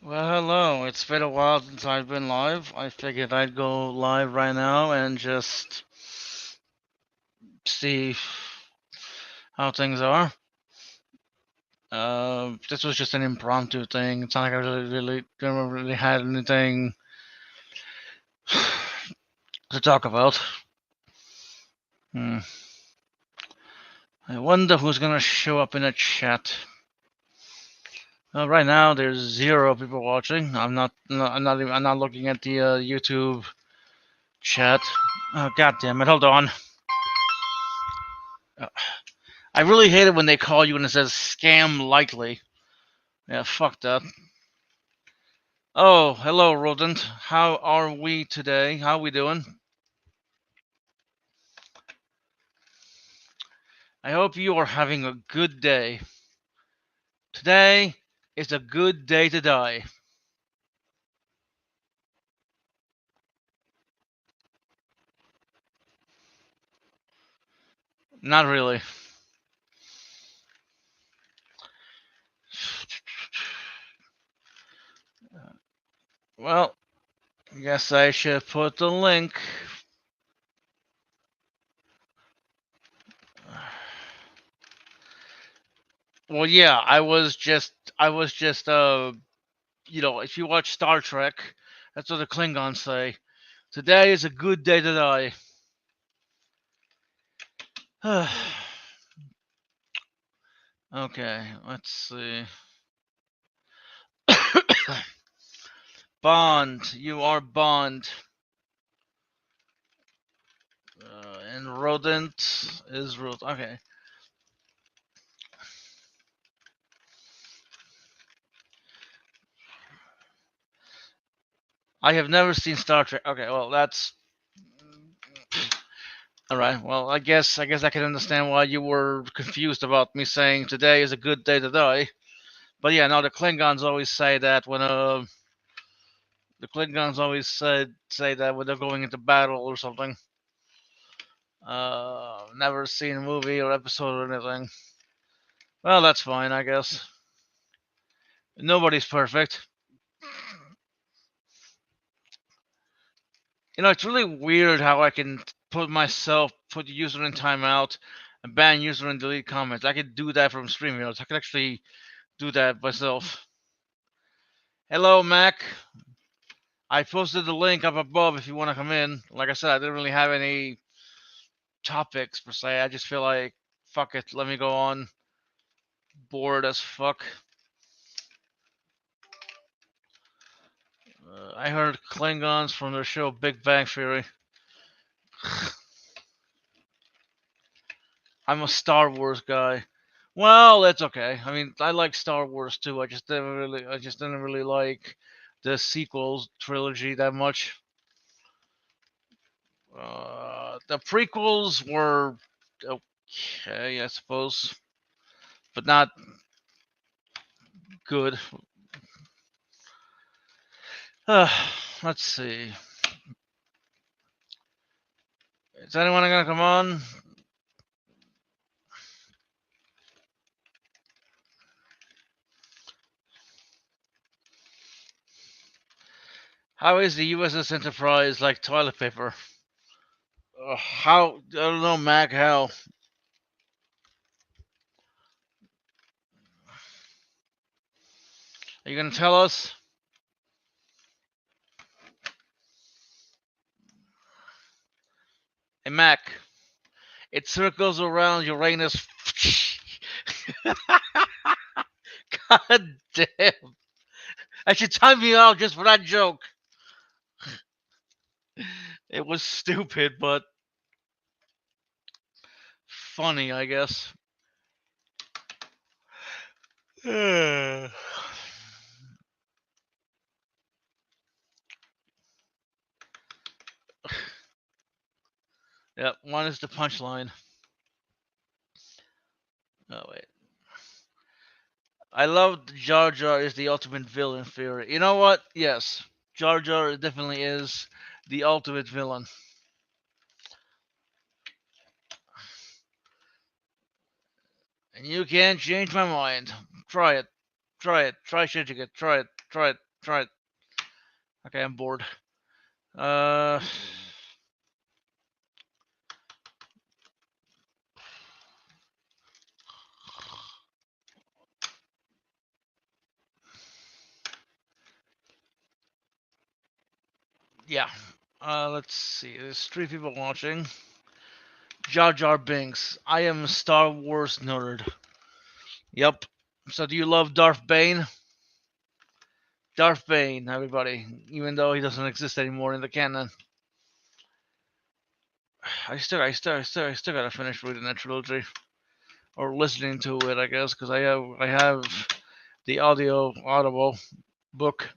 Well, hello. It's been a while since I've been live. I figured I'd go live right now and just see how things are. This was just an impromptu thing. It's not like I really had anything to talk about. Hmm. I wonder who's gonna show up in the chat. Right now, there's zero people watching. I'm not looking at the YouTube chat. Oh, God damn it! Hold on. Uh, I really hate it when they call you and it says scam likely. Yeah, fuck that. Oh, hello, Rodent. How are we today? How we doing? I hope you are having a good day. Today is a good day to die. Not really. Well, I guess I should put the link. Well, yeah, if you watch Star Trek, that's what the Klingons say. Today is a good day to die. Okay, let's see. Bond, you are Bond. And rodent is root. Okay. I have never seen Star Trek. Okay, well that's all right. Well, I guess I can understand why you were confused about me saying today is a good day to die. But yeah, no, the Klingons always say that when the Klingons always say that when they're going into battle or something. Never seen a movie or episode or anything. Well, that's fine, I guess. Nobody's perfect. It's really weird how I can put the user in timeout and ban user and delete comments. I could do that from StreamYard. I could actually do that myself. Hello, Mac. I posted the link up above if you want to come in. Like I said, I didn't really have any topics per se. I just feel like, fuck it, let me go on. Bored as fuck. I heard Klingons from their show Big Bang Theory. I'm a Star Wars guy. Well, that's okay. I mean, I like Star Wars too. I just didn't really like the sequels trilogy that much. The prequels were okay, I suppose, but not good. Let's see. Is anyone gonna come on? How is the USS Enterprise like toilet paper? How? I don't know, Mac. How? Are you gonna tell us? Hey, Mac. It circles around Uranus. God damn. I should time you out just for that joke. It was stupid, but funny, I guess. Yep, one is the punchline. Oh, wait. I love Jar Jar is the ultimate villain theory. You know what? Yes. Jar Jar definitely is the ultimate villain. And you can't change my mind. Try it. Try it. Try changing it. Try it. Try it. Try it. Okay, I'm bored. Uh, yeah. Let's see. There's 3 people watching. Jar Jar Binks. I am a Star Wars nerd. Yep. So do you love Darth Bane? Darth Bane, everybody. Even though he doesn't exist anymore in the canon. I still gotta finish reading that trilogy or listening to it, I guess, because I have the audible book.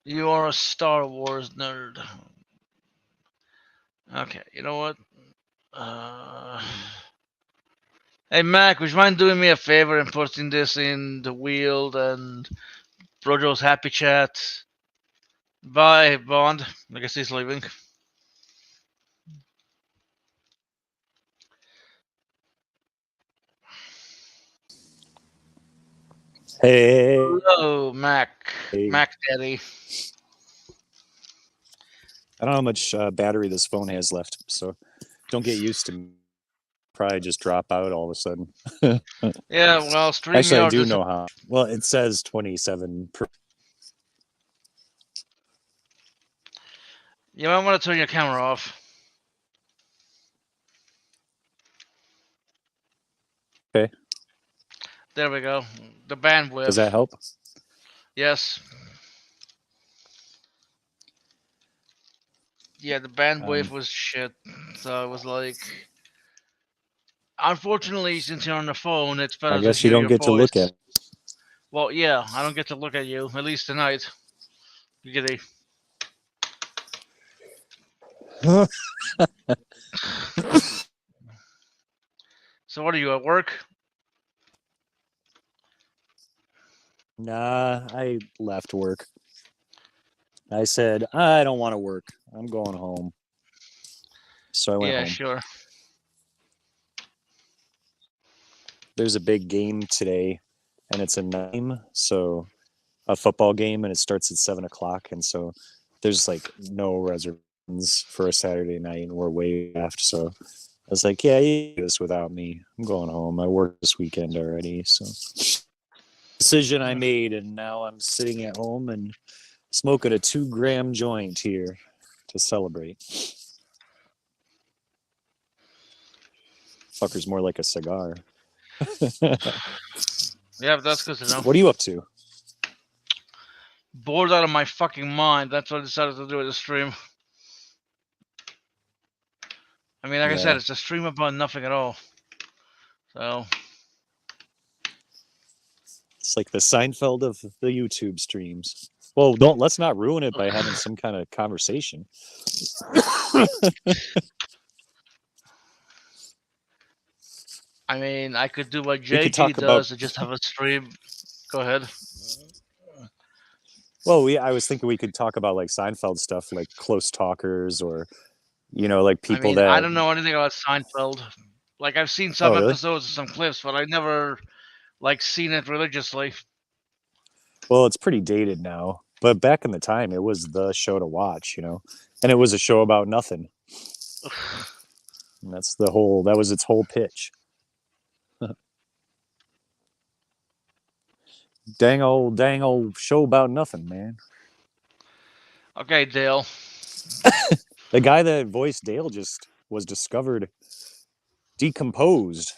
You are a Star Wars nerd. Okay, you know what? Uh, hey Mac, would you mind doing me a favor and putting this in the Wheel and Brojo's Happy Chat? Bye, Bond. I guess he's leaving. Hey. Hello, Mac. Mac Daddy. I don't know how much battery this phone has left, so don't get used to me. Probably just drop out all of a sudden. Yeah, well, StreamYard. Actually, I do know how. Well, it says 27. You might want to turn your camera off. Okay. There we go. The bandwidth. Does that help? Yes. Yeah, the bandwidth was shit. So it was like, unfortunately, since you're on the phone, it's better. I guess you don't get to look at. Well, yeah, I don't get to look at you, at least tonight. Giggity. So what are you, at work? Nah, I left work. I said, I don't want to work. I'm going home. So I went home. Yeah, sure. There's a big game today, and it's a game, so a football game, and it starts at 7:00, and so there's like no reservations for a Saturday night, and we're way left. So I was like, yeah, you do this without me. I'm going home. I worked this weekend already, so decision I made, and now I'm sitting at home and smoking a 2-gram joint here to celebrate. Fucker's more like a cigar. Yeah, but that's good to know. What are you up to? Bored out of my fucking mind. That's what I decided to do with the stream. I mean, like I said, it's a stream about nothing at all. So it's like the Seinfeld of the YouTube streams. Well, let's not ruin it by having some kind of conversation. I mean, I could do what JT does and just have a stream. Go ahead. Well, I was thinking we could talk about like Seinfeld stuff, like Close Talkers, or like people that. I don't know anything about Seinfeld. Like I've seen some episodes and some clips, but I never like seen it religiously. Well, it's pretty dated now, but back in the time, it was the show to watch, and it was a show about nothing. And that was its whole pitch. Dang old show about nothing, man. Okay, Dale. The guy that voiced Dale just was discovered decomposed.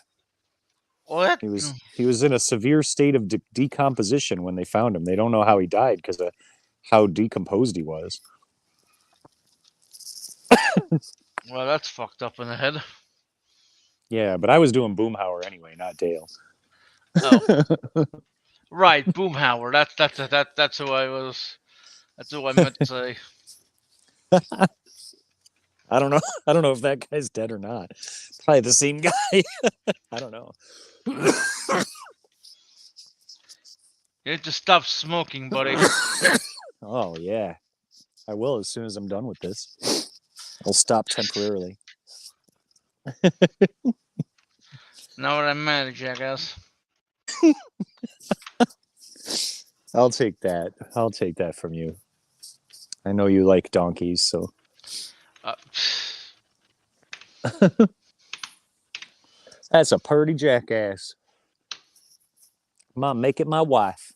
What? He was in a severe state of decomposition when they found him. They don't know how he died because of how decomposed he was. Well, that's fucked up in the head. Yeah, but I was doing Boomhauer anyway, not Dale. Oh. Right, Boomhauer. That's who I was. That's who I meant to say. I don't know if that guy's dead or not. Probably the same guy. I don't know. You need to stop smoking, buddy. Oh yeah, I will as soon as I'm done with this. I'll stop temporarily. Not what I meant, jackass. I'll take that. I'll take that from you. I know you like donkeys, so Uh, that's a purty jackass. Mom, make it my wife.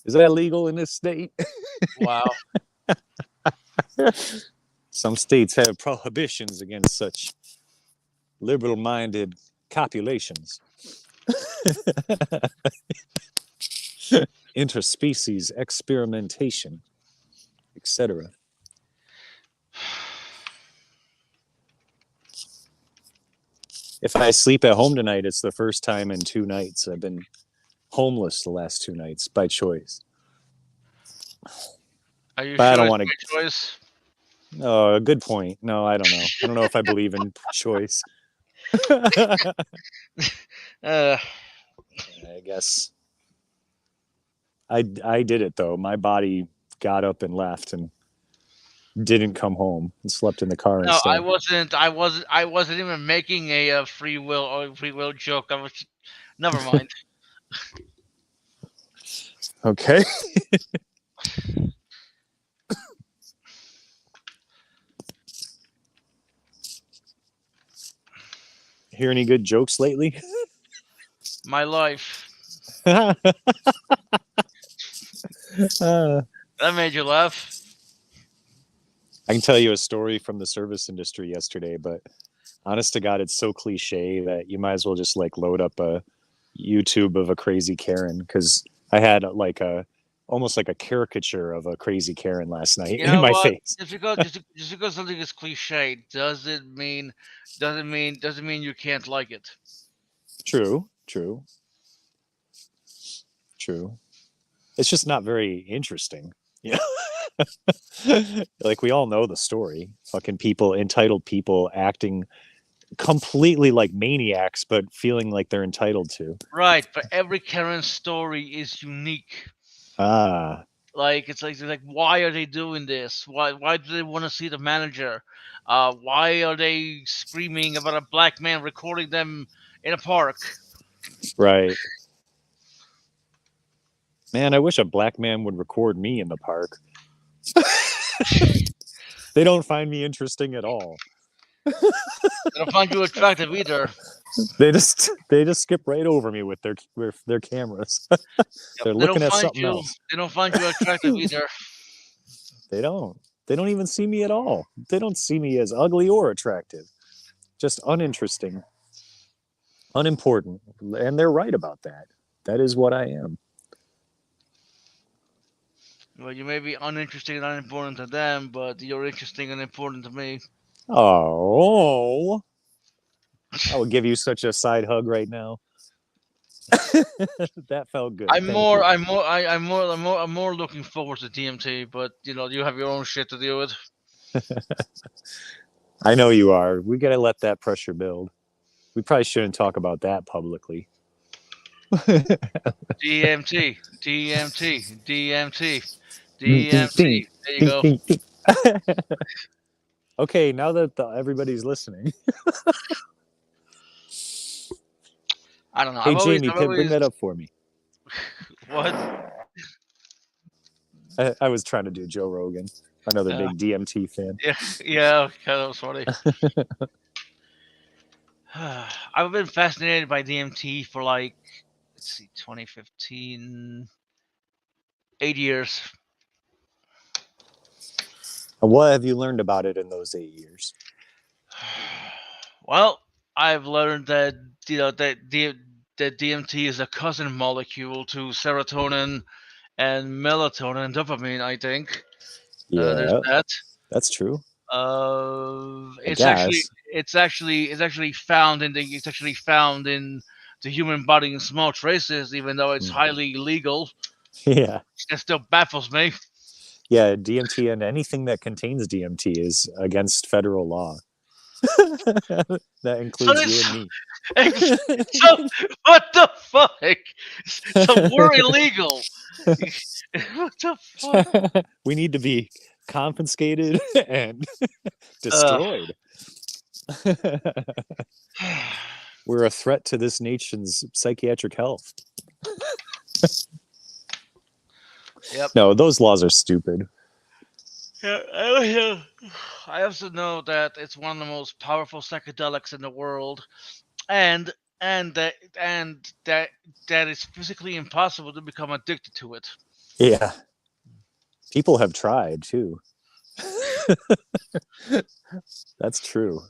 Is that illegal in this state? wow. Some states have prohibitions against such liberal-minded copulations. Interspecies experimentation, etc. If I sleep at home tonight, it's the first time in 2 nights. I've been homeless the last 2 nights by choice. Are you But sure I don't it's want to. my choice? Oh, good point. No, I don't know. I don't know if I believe in choice. Uh, I guess I did it though. My body got up and left and didn't come home and slept in the car no, instead. I wasn't even making a free will joke. I was. Never mind. Okay. Hear any good jokes lately? My life. uh, That made you laugh. I can tell you a story from the service industry yesterday, but honest to God, it's so cliche that you might as well just like load up a YouTube of a crazy Karen, because I had like almost like a caricature of a crazy Karen last night You in know my what? face. Just because something is cliche doesn't mean you can't like it. True. It's just not very interesting. Yeah. Like we all know the story. Fucking people, entitled people acting completely like maniacs, but feeling like they're entitled to. Right, but every Karen story is unique. Ah, Like it's like why are they doing this? Why do they want to see the manager? Why are they screaming about a black man recording them in a park? right. Man, I wish a black man would record me in the park. They don't find me interesting at all. They don't find you attractive either. They just skip right over me with their cameras. They're looking at something else. They don't find you attractive either. They don't. They don't even see me at all. They don't see me as ugly or attractive. Just uninteresting, unimportant. And they're right about that. That is what I am. Well, you may be uninteresting and unimportant to them, but you're interesting and important to me. Oh, I would give you such a side hug right now. That felt good. Thank you. I'm more looking forward to DMT, but you know, you have your own shit to deal with. I know you are. We got to let that pressure build. We probably shouldn't talk about that publicly. DMT, DMT, DMT, DMT. There you go. Okay, now that everybody's listening. I don't know. Hey, Jamie, bring that up for me. What? I was trying to do Joe Rogan, another big DMT fan. Yeah, okay, that was funny. I've been fascinated by DMT for like, let's see, 2015, 8 years. What have you learned about it in those 8 years? Well, I've learned that that DMT is a cousin molecule to serotonin and melatonin and dopamine. I think. There's Yeah, that. that's true. It's actually found in the human body in small traces, even though it's highly illegal. Yeah. It still baffles me. Yeah, DMT and anything that contains DMT is against federal law. That includes you and me. So what the fuck? So we're illegal. What the fuck? We need to be confiscated and destroyed. We're a threat to this nation's psychiatric health. Yep. No, those laws are stupid. Yeah, I also know that it's one of the most powerful psychedelics in the world, and and that it's physically impossible to become addicted to it. Yeah. People have tried too. That's true.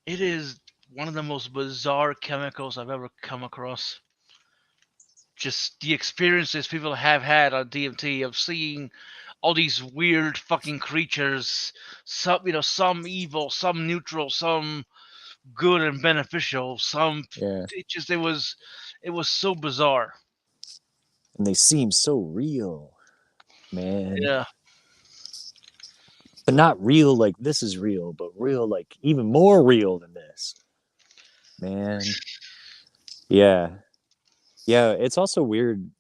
It is one of the most bizarre chemicals I've ever come across. Just the experiences people have had on DMT of seeing all these weird fucking creatures, some evil, some neutral, some good and beneficial, some Yeah. it was so bizarre. And they seem so real, man. Yeah. But not real like this is real, but real like even more real than this. Man. Yeah. Yeah, it's also weird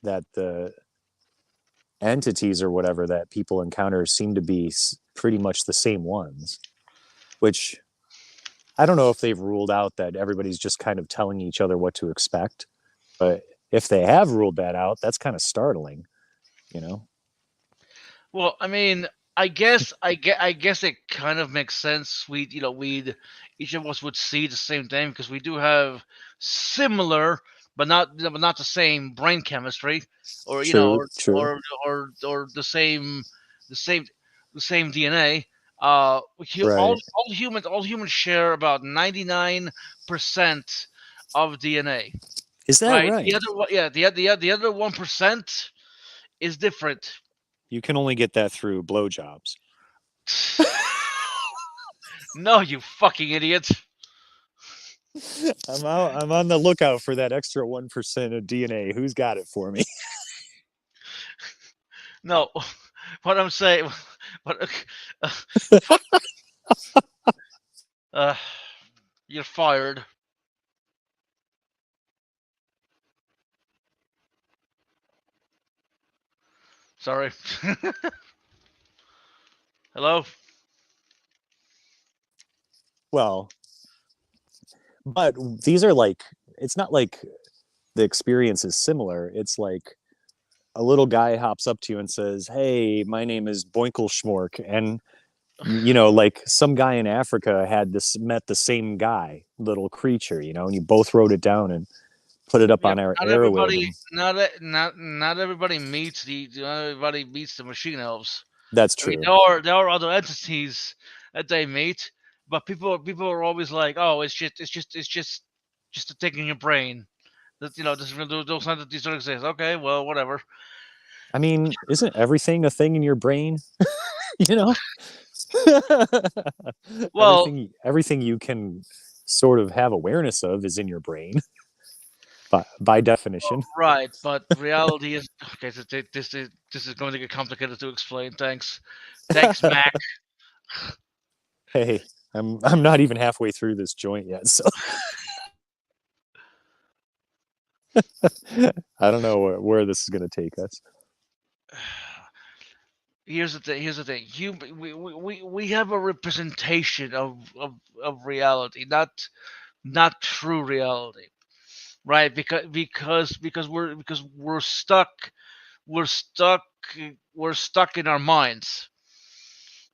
that the entities or whatever that people encounter seem to be pretty much the same ones, which I don't know if they've ruled out that everybody's just kind of telling each other what to expect. But if they have ruled that out, that's kind of startling, you know? Well, I mean, I guess it kind of makes sense. We'd each of us would see the same thing because we do have similar, but not the same brain chemistry, or True, true. or the same the same DNA. Right. All humans share about 99% of DNA, Is that right? right? The other one, yeah, the other 1% is different. You can only get that through blowjobs. No, you fucking idiot. I'm out. I'm on the lookout for that extra 1% of DNA. Who's got it for me? No, what I'm saying, what, uh, you're fired. Sorry. Hello? Well, but these are like, it's not like the experience is similar. It's like a little guy hops up to you and says, "Hey, my name is Boinkle Schmork," and like some guy in Africa had this met the same guy, little creature, and you both wrote it down and put it up Yeah, on our not airwave, everybody, and not everybody meets not everybody meets the machine elves. that's I mean, true. there are other entities that they meet, but people are always like, oh, just a thing in your brain. That those entities don't exist. Okay, well, whatever. I mean, isn't everything a thing in your brain? you know, Well, everything you can sort of have awareness of is in your brain, by definition. right, but reality is okay. So this is going to get complicated to explain. Thanks, Mac. Hey, I'm not even halfway through this joint yet, so I don't know where this is going to take us. Here's the thing. Here's the thing. We have a representation of reality, not true reality, right? Because we're stuck. We're stuck. We're stuck in our minds,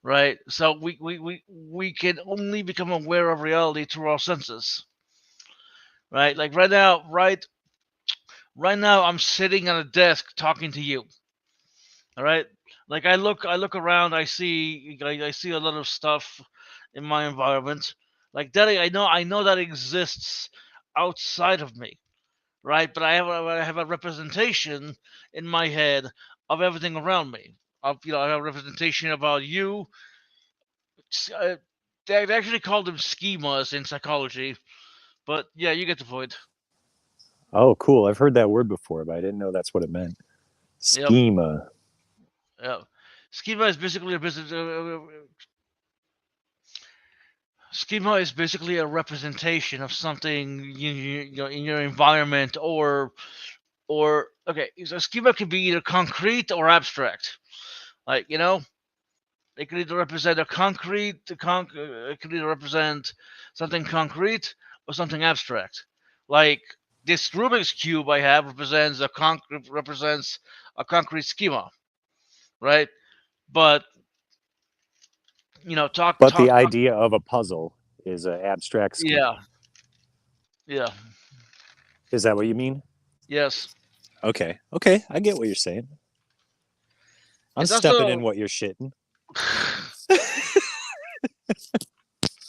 right? So we can only become aware of reality through our senses, right? Like right now I'm sitting at a desk talking to you. All right. Like I look around, I see a lot of stuff in my environment. Like that I know that exists outside of me, right? But I have a representation in my head of everything around me. I have a representation about you. Uh, they actually call them schemas in psychology, but yeah, you get the point. Oh, cool. I've heard that word before, but I didn't know that's what it meant. Yep. Schema. Yeah. Schema is basically a business. Schema is basically a representation of something in your environment, or okay. So schema can be either concrete or abstract. Like It could either represent a concrete, it could either represent something concrete or something abstract. Like this Rubik's cube I have represents a concrete schema, right? But talk But the talk. idea of a puzzle is an abstract scheme. Yeah, yeah, Is that what you mean? yes. Okay. Okay. I get what you're saying. I'm It's stepping in also what you're shitting.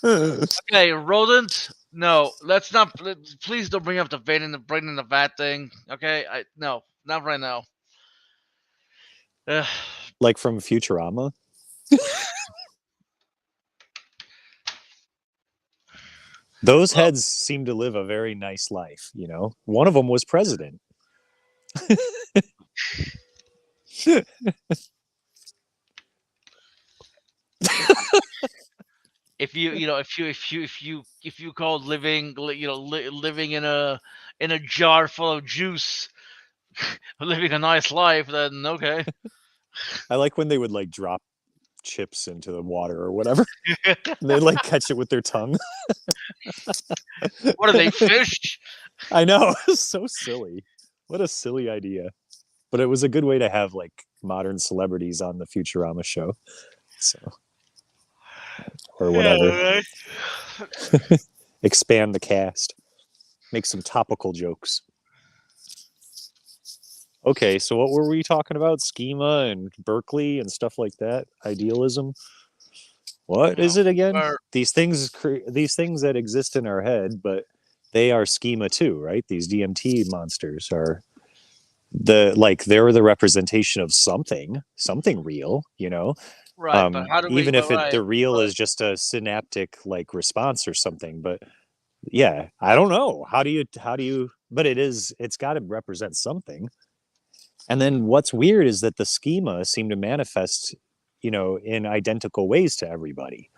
okay. Rodent. No, let's not. Please don't bring up the brain in the vat thing. Okay, no, not right now. Ugh. Like from Futurama. Those Well, heads seem to live a very nice life, you know. One of them was president. if you called living in a jar full of juice living a nice life, then okay. I like when they would like drop chips into the water or whatever. They'd like catch it with their tongue. What are they, fish? I know. So silly. What a silly idea. But it was a good way to have like modern celebrities on the Futurama show. So or whatever. Yeah, Expand the cast. Make some topical jokes. Okay, so what were we talking about? Schema and Berkeley and stuff like that. Idealism. What is it again? These things that exist in our head, but they are schema too, right? These DMT monsters are they're the representation of something real, you know. right, but how do we Even but if right the real but is just a synaptic like response or something, but yeah, I don't know. How do you but it's got to represent something. And then what's weird is that the schema seem to manifest, you know, in identical ways to everybody.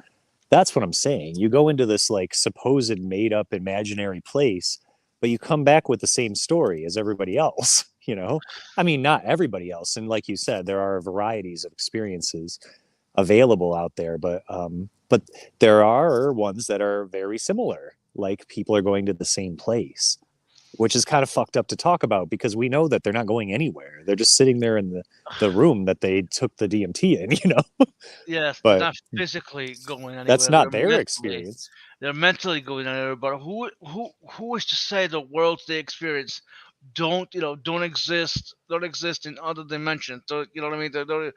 That's what I'm saying. You go into this like supposed made up imaginary place, but you come back with the same story as everybody else, you know? I mean, not everybody else. And like you said, there are varieties of experiences available out there, but there are ones that are very similar. Like people are going to the same place, which is kind of fucked up to talk about because we know that they're not going anywhere. They're just sitting there in the room that they took the DMT in, you know? yes, they're But not physically going that's anywhere, not their experience. they're mentally going anywhere. But who is to say the worlds they experience don't exist in other dimensions? So, you know what I mean?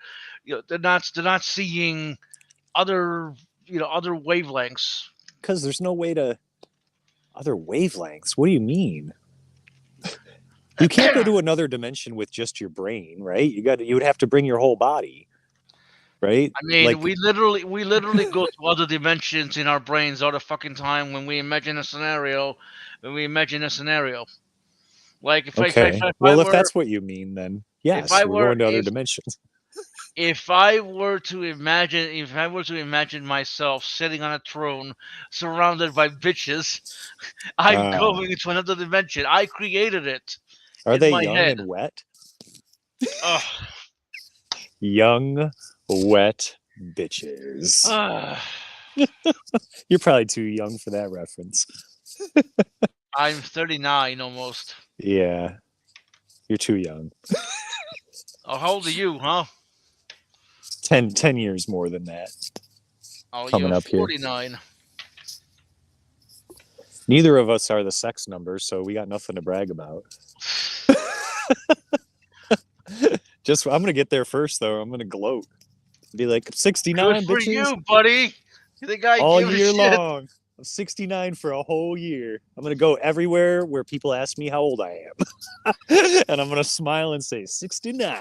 They're not seeing other other wavelengths. Because there's no way to other wavelengths. What do you mean? You can't go to another dimension with just your brain, right? You would have to bring your whole body, right? I mean, Like we literally go to other dimensions in our brains all the fucking time when we imagine a scenario. When we imagine a scenario, like okay. if I Well, if were that's what you mean, then if yes, I we're were going to other dimensions. if I were to imagine myself sitting on a throne surrounded by bitches, I'm Uh, going into another dimension. I created it are in they my young head. and wet? Ugh. Young, wet bitches. Ugh. You're probably too young for that reference. I'm 39 almost. Yeah, you're too young. Oh, how old are you, huh? 10 years more than that Oh, coming you're up here. 49. Neither of us are the sex number, so we got nothing to brag about. I'm gonna get there first, though. I'm gonna gloat, be like 69 Good for bitches you, buddy. You think I all give a year shit? long. I'm 69 for a whole year. I'm gonna go everywhere where people ask me how old I am, and I'm gonna smile and say 69.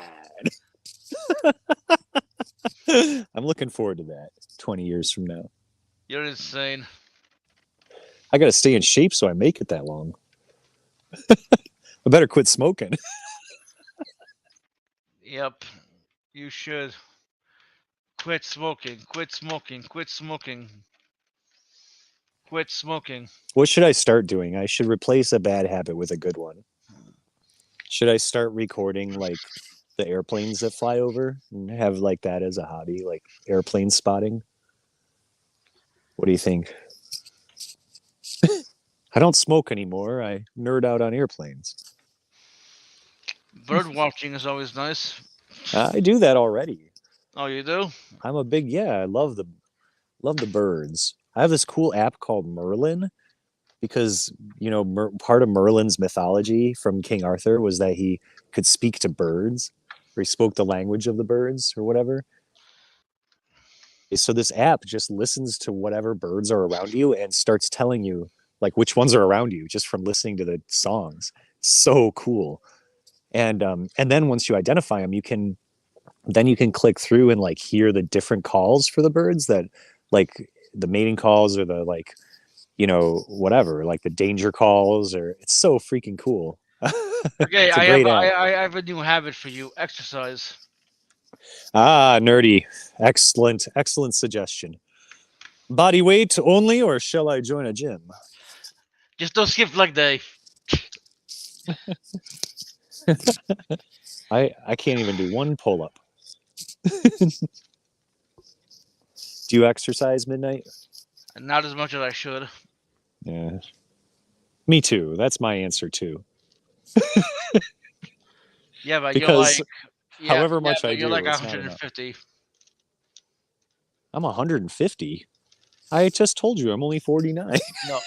I'm looking forward to that 20 years from now. You're insane. I gotta stay in shape so I make it that long. I better quit smoking. Yep. You should. Quit smoking. Quit smoking. Quit smoking. Quit smoking. What should I start doing? I should replace a bad habit with a good one. Should I start recording like the airplanes that fly over and have like that as a hobby, like airplane spotting. What do you think? I don't smoke anymore. I nerd out on airplanes. Bird watching is always nice. I do that already. Oh, you do? I'm a big I love the birds. I have this cool app called Merlin because part of Merlin's mythology from King Arthur was that he could speak to birds, or he spoke the language of the birds or whatever. So this app just listens to whatever birds are around you and starts telling you like which ones are around you just from listening to the songs. So cool. And then once you identify them, you can click through and like hear the different calls for the birds, that like the mating calls or the like, whatever, like the danger calls, or it's so freaking cool. Okay, It's a I have great app. I have a new habit for you. Exercise. Ah, nerdy. Excellent suggestion. Body weight only, or shall I join a gym? Just don't skip leg day. I can't even do one pull up. Do you exercise midnight? Not as much as I should. Yeah. Me too. That's my answer too. Yeah, but Because yeah, however much but I you're do, like it's not enough. 150. I'm 150. I just told you I'm only 49. No.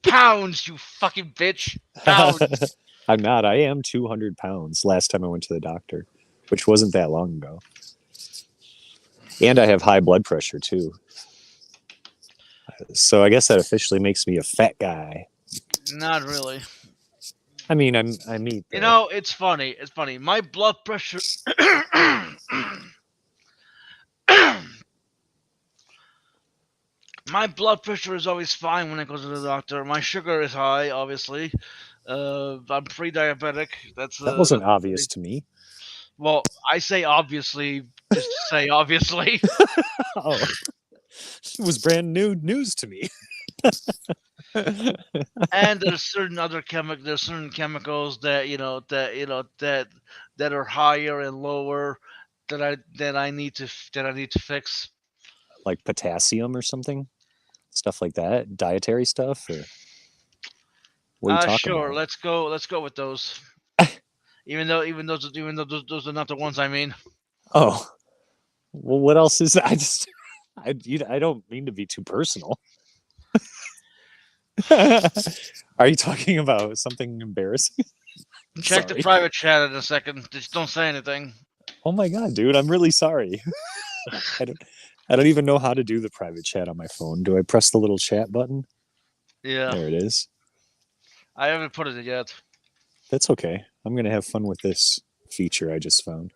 Pounds, you fucking bitch. Pounds. I'm not. I am 200 pounds last time I went to the doctor, which wasn't that long ago. And I have high blood pressure too. So I guess that officially makes me a fat guy. Not really. I mean, I meet. You know, it's funny. It's funny. My blood pressure. My blood pressure is always fine when I go to the doctor. My sugar is high, obviously. I'm pre-diabetic. That wasn't obvious to me. Well, I say obviously just to say obviously. Oh, it was brand new news to me. And there's certain chemicals that that are higher and lower that I need to fix. Like potassium or something, stuff like that, dietary stuff, or what are you talking Sure. about? Let's go with those. even though those are not the ones I mean. Oh, well, what else is that? I don't mean to be too personal. Are you talking about something embarrassing? Check the private chat in a second. Just don't say anything. Oh my god, dude, I'm really sorry. I don't even know how to do the private chat on my phone. Do I press the little chat button? Yeah. There it is. I haven't put it yet. That's okay. I'm gonna have fun with this feature I just found.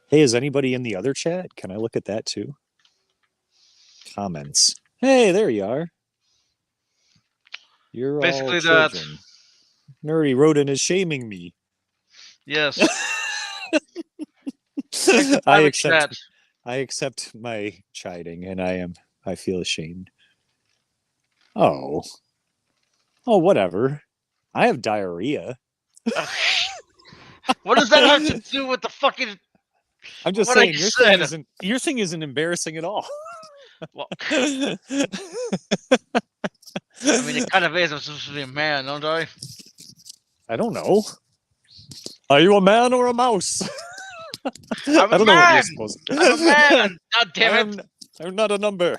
Hey, is anybody in the other chat? Can I look at that too? Comments. Hey, there you are. You're Basically all children. Nerdy Rodin is shaming me. Yes. I accept my chiding, and I feel ashamed. Oh, whatever. I have diarrhea. What does that have to do with the fucking? I'm just saying your thing isn't embarrassing at all. Well, I mean, it kind of is. I'm supposed to be a man, don't I? I don't know. Are you a man or a mouse? I'm a man. I'm a man. God damn it! I'm not a number.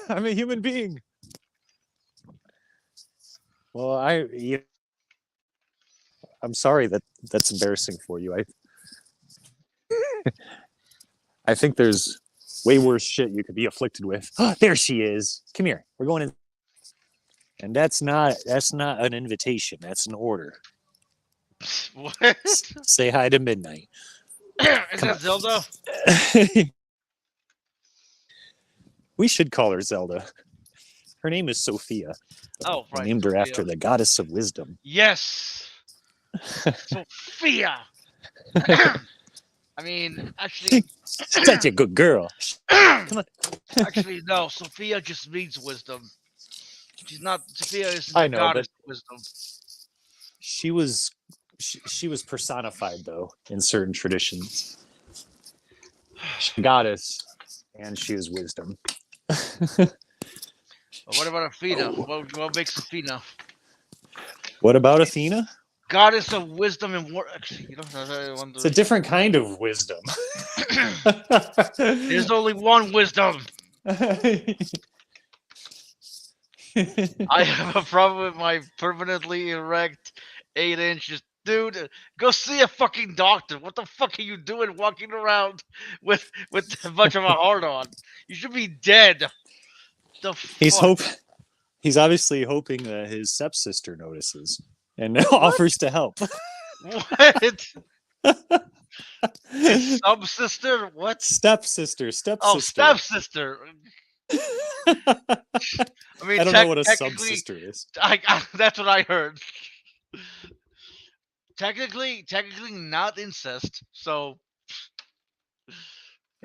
I'm a human being. Well, I'm sorry that's embarrassing for you. I think there's way worse shit you could be afflicted with. There she is. Come here. We're going in. And that's not an invitation. That's an order. What? Say hi to Midnight. Is that Zelda? We should call her Zelda. Her name is Sophia. Oh, right. I named her Sophia. after the goddess of wisdom. Yes. Sophia. I mean, actually, such a good girl. Come on. Actually, no. Sophia just means wisdom. She's not. Sophia is the goddess of wisdom. She was she was personified though in certain traditions. She's a goddess, and she is wisdom. What about Athena? Oh. What makes Athena? What about Athena? Goddess of wisdom and war. Actually, you know, It's a different kind of wisdom. There's only one wisdom. I have a problem with my permanently erect 8 inches. Dude, go see a fucking doctor. What the fuck are you doing walking around with a bunch of a heart on? You should be dead. The fuck? He's obviously hoping that his stepsister notices and offers to help. What? Subsister? What? Stepsister. Oh, stepsister. I mean, I don't know what a subsister is. That's what I heard. Technically not incest. So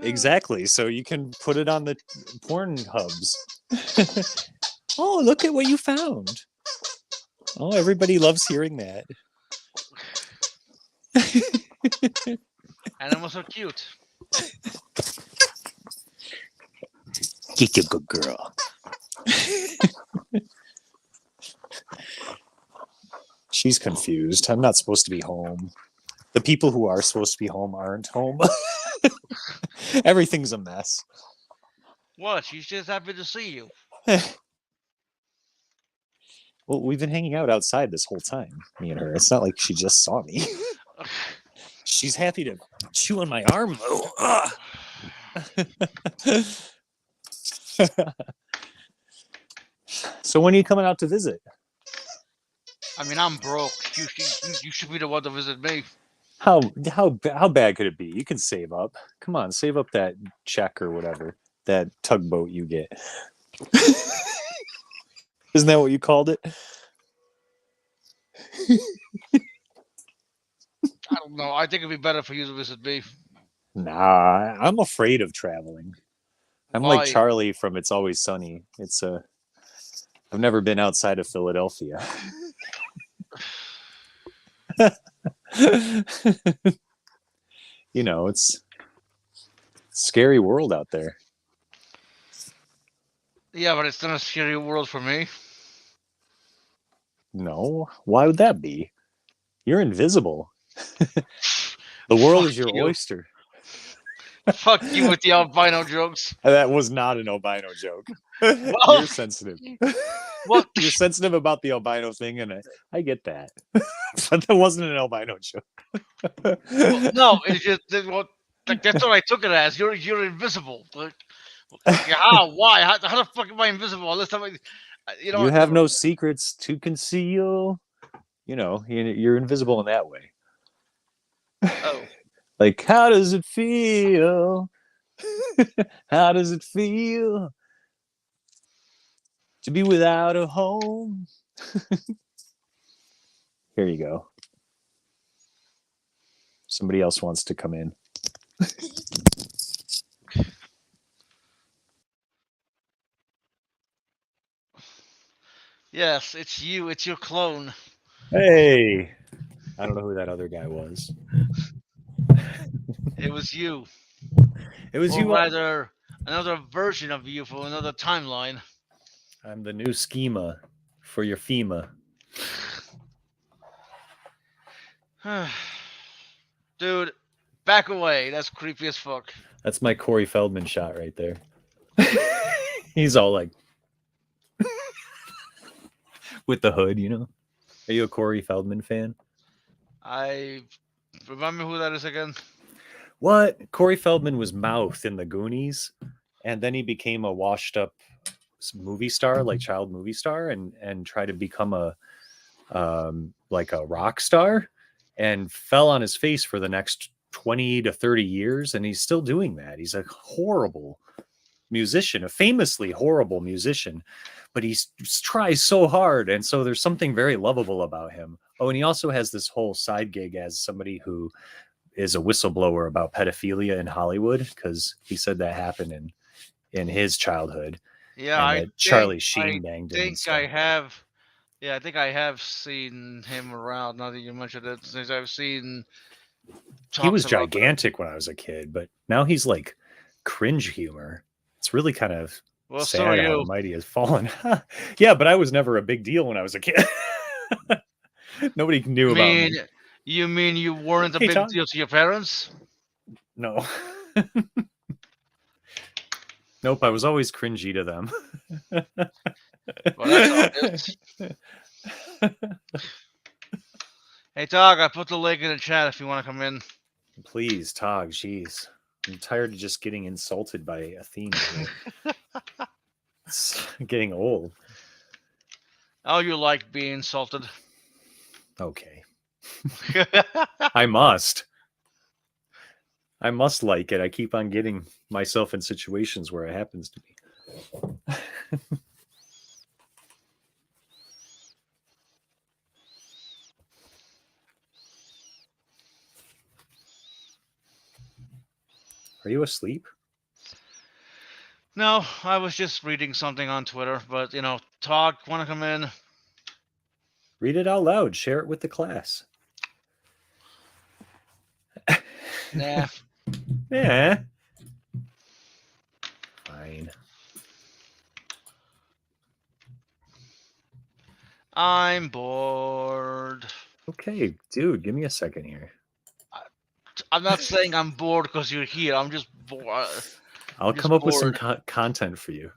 Exactly. So you can put it on the porn hubs. Oh, look at what you found. Oh, everybody loves hearing that. Animals are cute. Get a good girl. She's confused. I'm not supposed to be home. The people who are supposed to be home aren't home. Everything's a mess. What? She's just happy to see you. Well, we've been hanging out outside this whole time, me and her. It's not like she just saw me. She's happy to chew on my arm, though. So when are you coming out to visit? I mean, I'm broke. You should be the one to visit me. How bad could it be? You can save up. Come on, save up that check or whatever, that tugboat you get. Isn't that what you called it? I don't know. I think it'd be better for you to visit me. Nah, I'm afraid of traveling. I'm Why? like Charlie from It's Always Sunny. I've never been outside of Philadelphia. You know, it's a scary world out there. Yeah, but it's not a scary world for me. No, why would that be? You're invisible. The world is your you. oyster. Fuck you with the albino jokes. That was not an albino joke. Well, You're sensitive. What? You're sensitive about the albino thing, and I get that. But that wasn't an albino joke. Well, no, it's just that's what I took it as. You're invisible. Like, how? Why? How the fuck am I invisible? Unless somebody, you know, You have no secrets to conceal. You know, you're invisible in that way. Oh. Like, how does it feel? How does it feel to be without a home? Here you go. Somebody else wants to come in. Yes, it's you. It's your clone. Hey. I don't know who that other guy was. It was you. It was Or you. rather, another version of you from another timeline. I'm the new schema for your FEMA. Dude, back away. That's creepy as fuck. That's my Corey Feldman shot right there. He's all like with the hood, you know. Are you a Corey Feldman fan? I remember who that is again. What? Corey Feldman was Mouth in the Goonies, and then he became a washed-up movie star, like child movie star, and tried to become a like a rock star, and fell on his face for the next 20 to 30 years, and he's still doing that. He's a horrible musician, a famously horrible musician, but he tries so hard, and so there's something very lovable about him. Oh, and he also has this whole side gig as somebody who is a whistleblower about pedophilia in Hollywood, because he said that happened in his childhood. Yeah, and Charlie Sheen banged him. I think I have Yeah, I think I have seen him around. Now that you mentioned it, since I've seen He was talks about that. gigantic when I was a kid, but now he's like cringe humor. It's really kind of Well, so are sad how you. the mighty has fallen. Yeah, but I was never a big deal when I was a kid. Nobody knew about Mean, me. you mean you weren't a Hey, big Tom. deal to your parents? No. Nope, I was always cringy to them. Well, that's obvious. Hey, dog, I put the link in the chat if you want to come in. Please, Tog, jeez. I'm tired of just getting insulted by Athena. It's getting old. Oh, you like being insulted. Okay. I must. I must like it. I keep on getting myself in situations where it happens to me. Are you asleep? No, I was just reading something on Twitter, but talk, want to come in? Read it out loud. Share it with the class. Nah. Yeah. Fine. I'm bored. Okay, dude, give me a second here. I'm not saying I'm bored because you're here. I'm just bored. I'll just come up with some bored. content for you.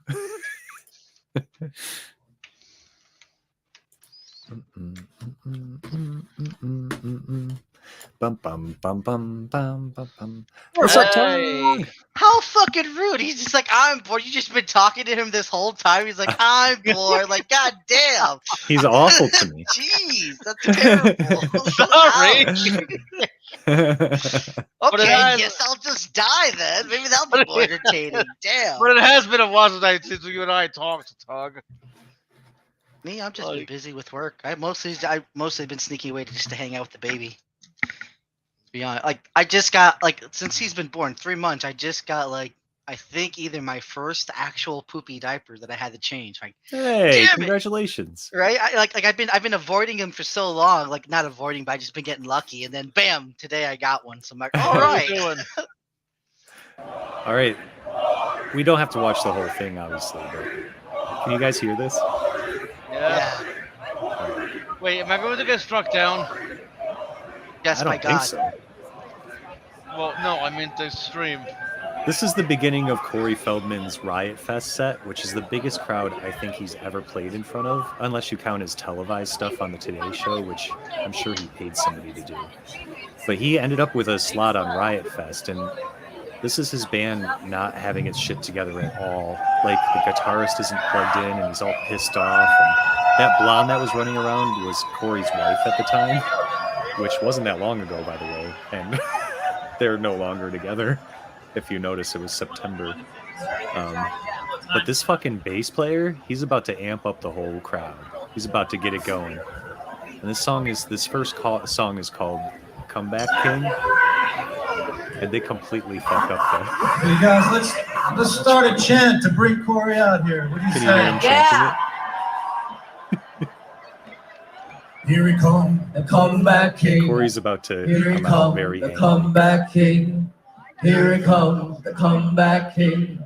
Bum bum bum bum bum bum bum. What's up, Hey. Tog? How fucking rude. He's just like, I'm bored. You just been talking to him this whole time. He's like, I'm bored. Like, god damn. He's awful to me. Jeez, that's terrible. Sorry. Okay, has- guess I'll just die then. Maybe that'll be more entertaining. Damn. But it has been a while since you and I talked, Tug. Me, I've just been busy with work. I've mostly been sneaking away just to hang out with the baby. To be honest, like I just got since he's been born 3 months, I just got I think either my first actual poopy diaper that I had to change. Like, Hey, Damn it. congratulations. right? I've been avoiding him for so long, not avoiding, but I just been getting lucky, and then bam, today I got one. So I'm like, all What are right. you doing? All right. We don't have to watch the whole thing, obviously, but can you guys hear this? Yeah. Yeah. Wait, am I going to get struck down? Yes, I don't my think God. so. Well, no, I mean the stream. This is the beginning of Corey Feldman's Riot Fest set, which is the biggest crowd I think he's ever played in front of, unless you count his televised stuff on the Today Show, which I'm sure he paid somebody to do. But he ended up with a slot on Riot Fest, and this is his band not having its shit together at all. Like, the guitarist isn't plugged in, and he's all pissed off, and that blonde that was running around was Corey's wife at the time, which wasn't that long ago, by the way, and they're no longer together. If you notice, it was September. But this fucking bass player, he's about to amp up the whole crowd. He's about to get it going. And this first song is called Comeback King. And they completely fuck up the... Hey guys, let's start a chant to bring Corey out here. What do you Can you hear him say? chanting it? Here he comes, the comeback king. Corey's about to Here he come out comes, very the angry. comeback king. Here he comes, the comeback king.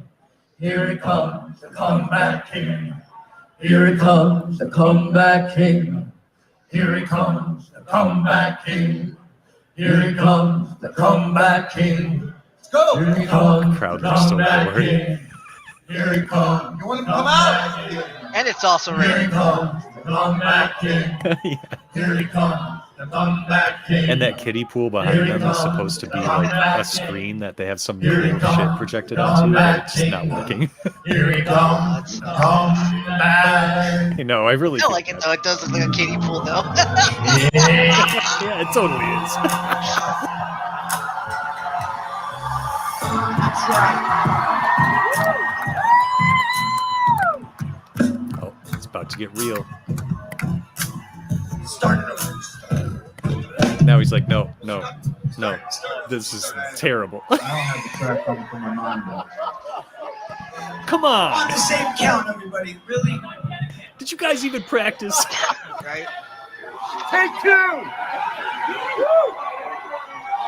Here he comes, the comeback king. Here he comes, the comeback king. Here he comes, the comeback king. Here he comes, the comeback king. Let's go! Here he comes, Crowd the was so comeback bored. king. Here he comes. You want him to come out? And it's also Here he raining. comes, the comeback king. Yeah. Here he comes, the comeback king. And that kiddie pool behind them is supposed to be like a screen that they have some Here he cool comes, shit projected onto, but it's not working. Here he comes, the comeback. You know, I really I think like it though. It does look like a kiddie pool though. yeah, it totally is. Oh, it's about to get real. Start it over. Now he's like, no, this is terrible. I don't have the track coming from my mind though. Come On on, the same count, everybody. Really? did you guys even practice? right? Take two.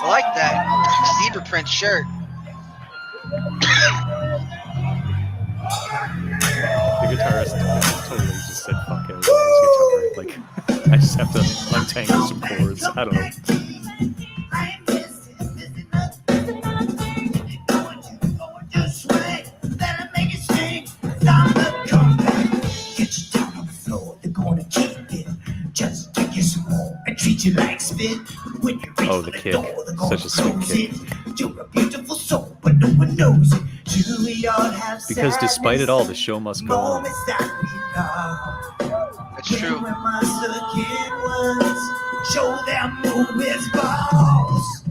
I like that zebra print shirt. The guitarist totally just said fuck it on his guitar. Like, I just have to untangle some chords. I don't know. Treat you like spit when you reach Oh, for the kick. door, the Such a sweet close kick. it. You're a beautiful soul, but no one knows it. You, we all have Because despite it all, the sadness, show must go on. moments that we love. That's true. When monster kid was, show them who is boss.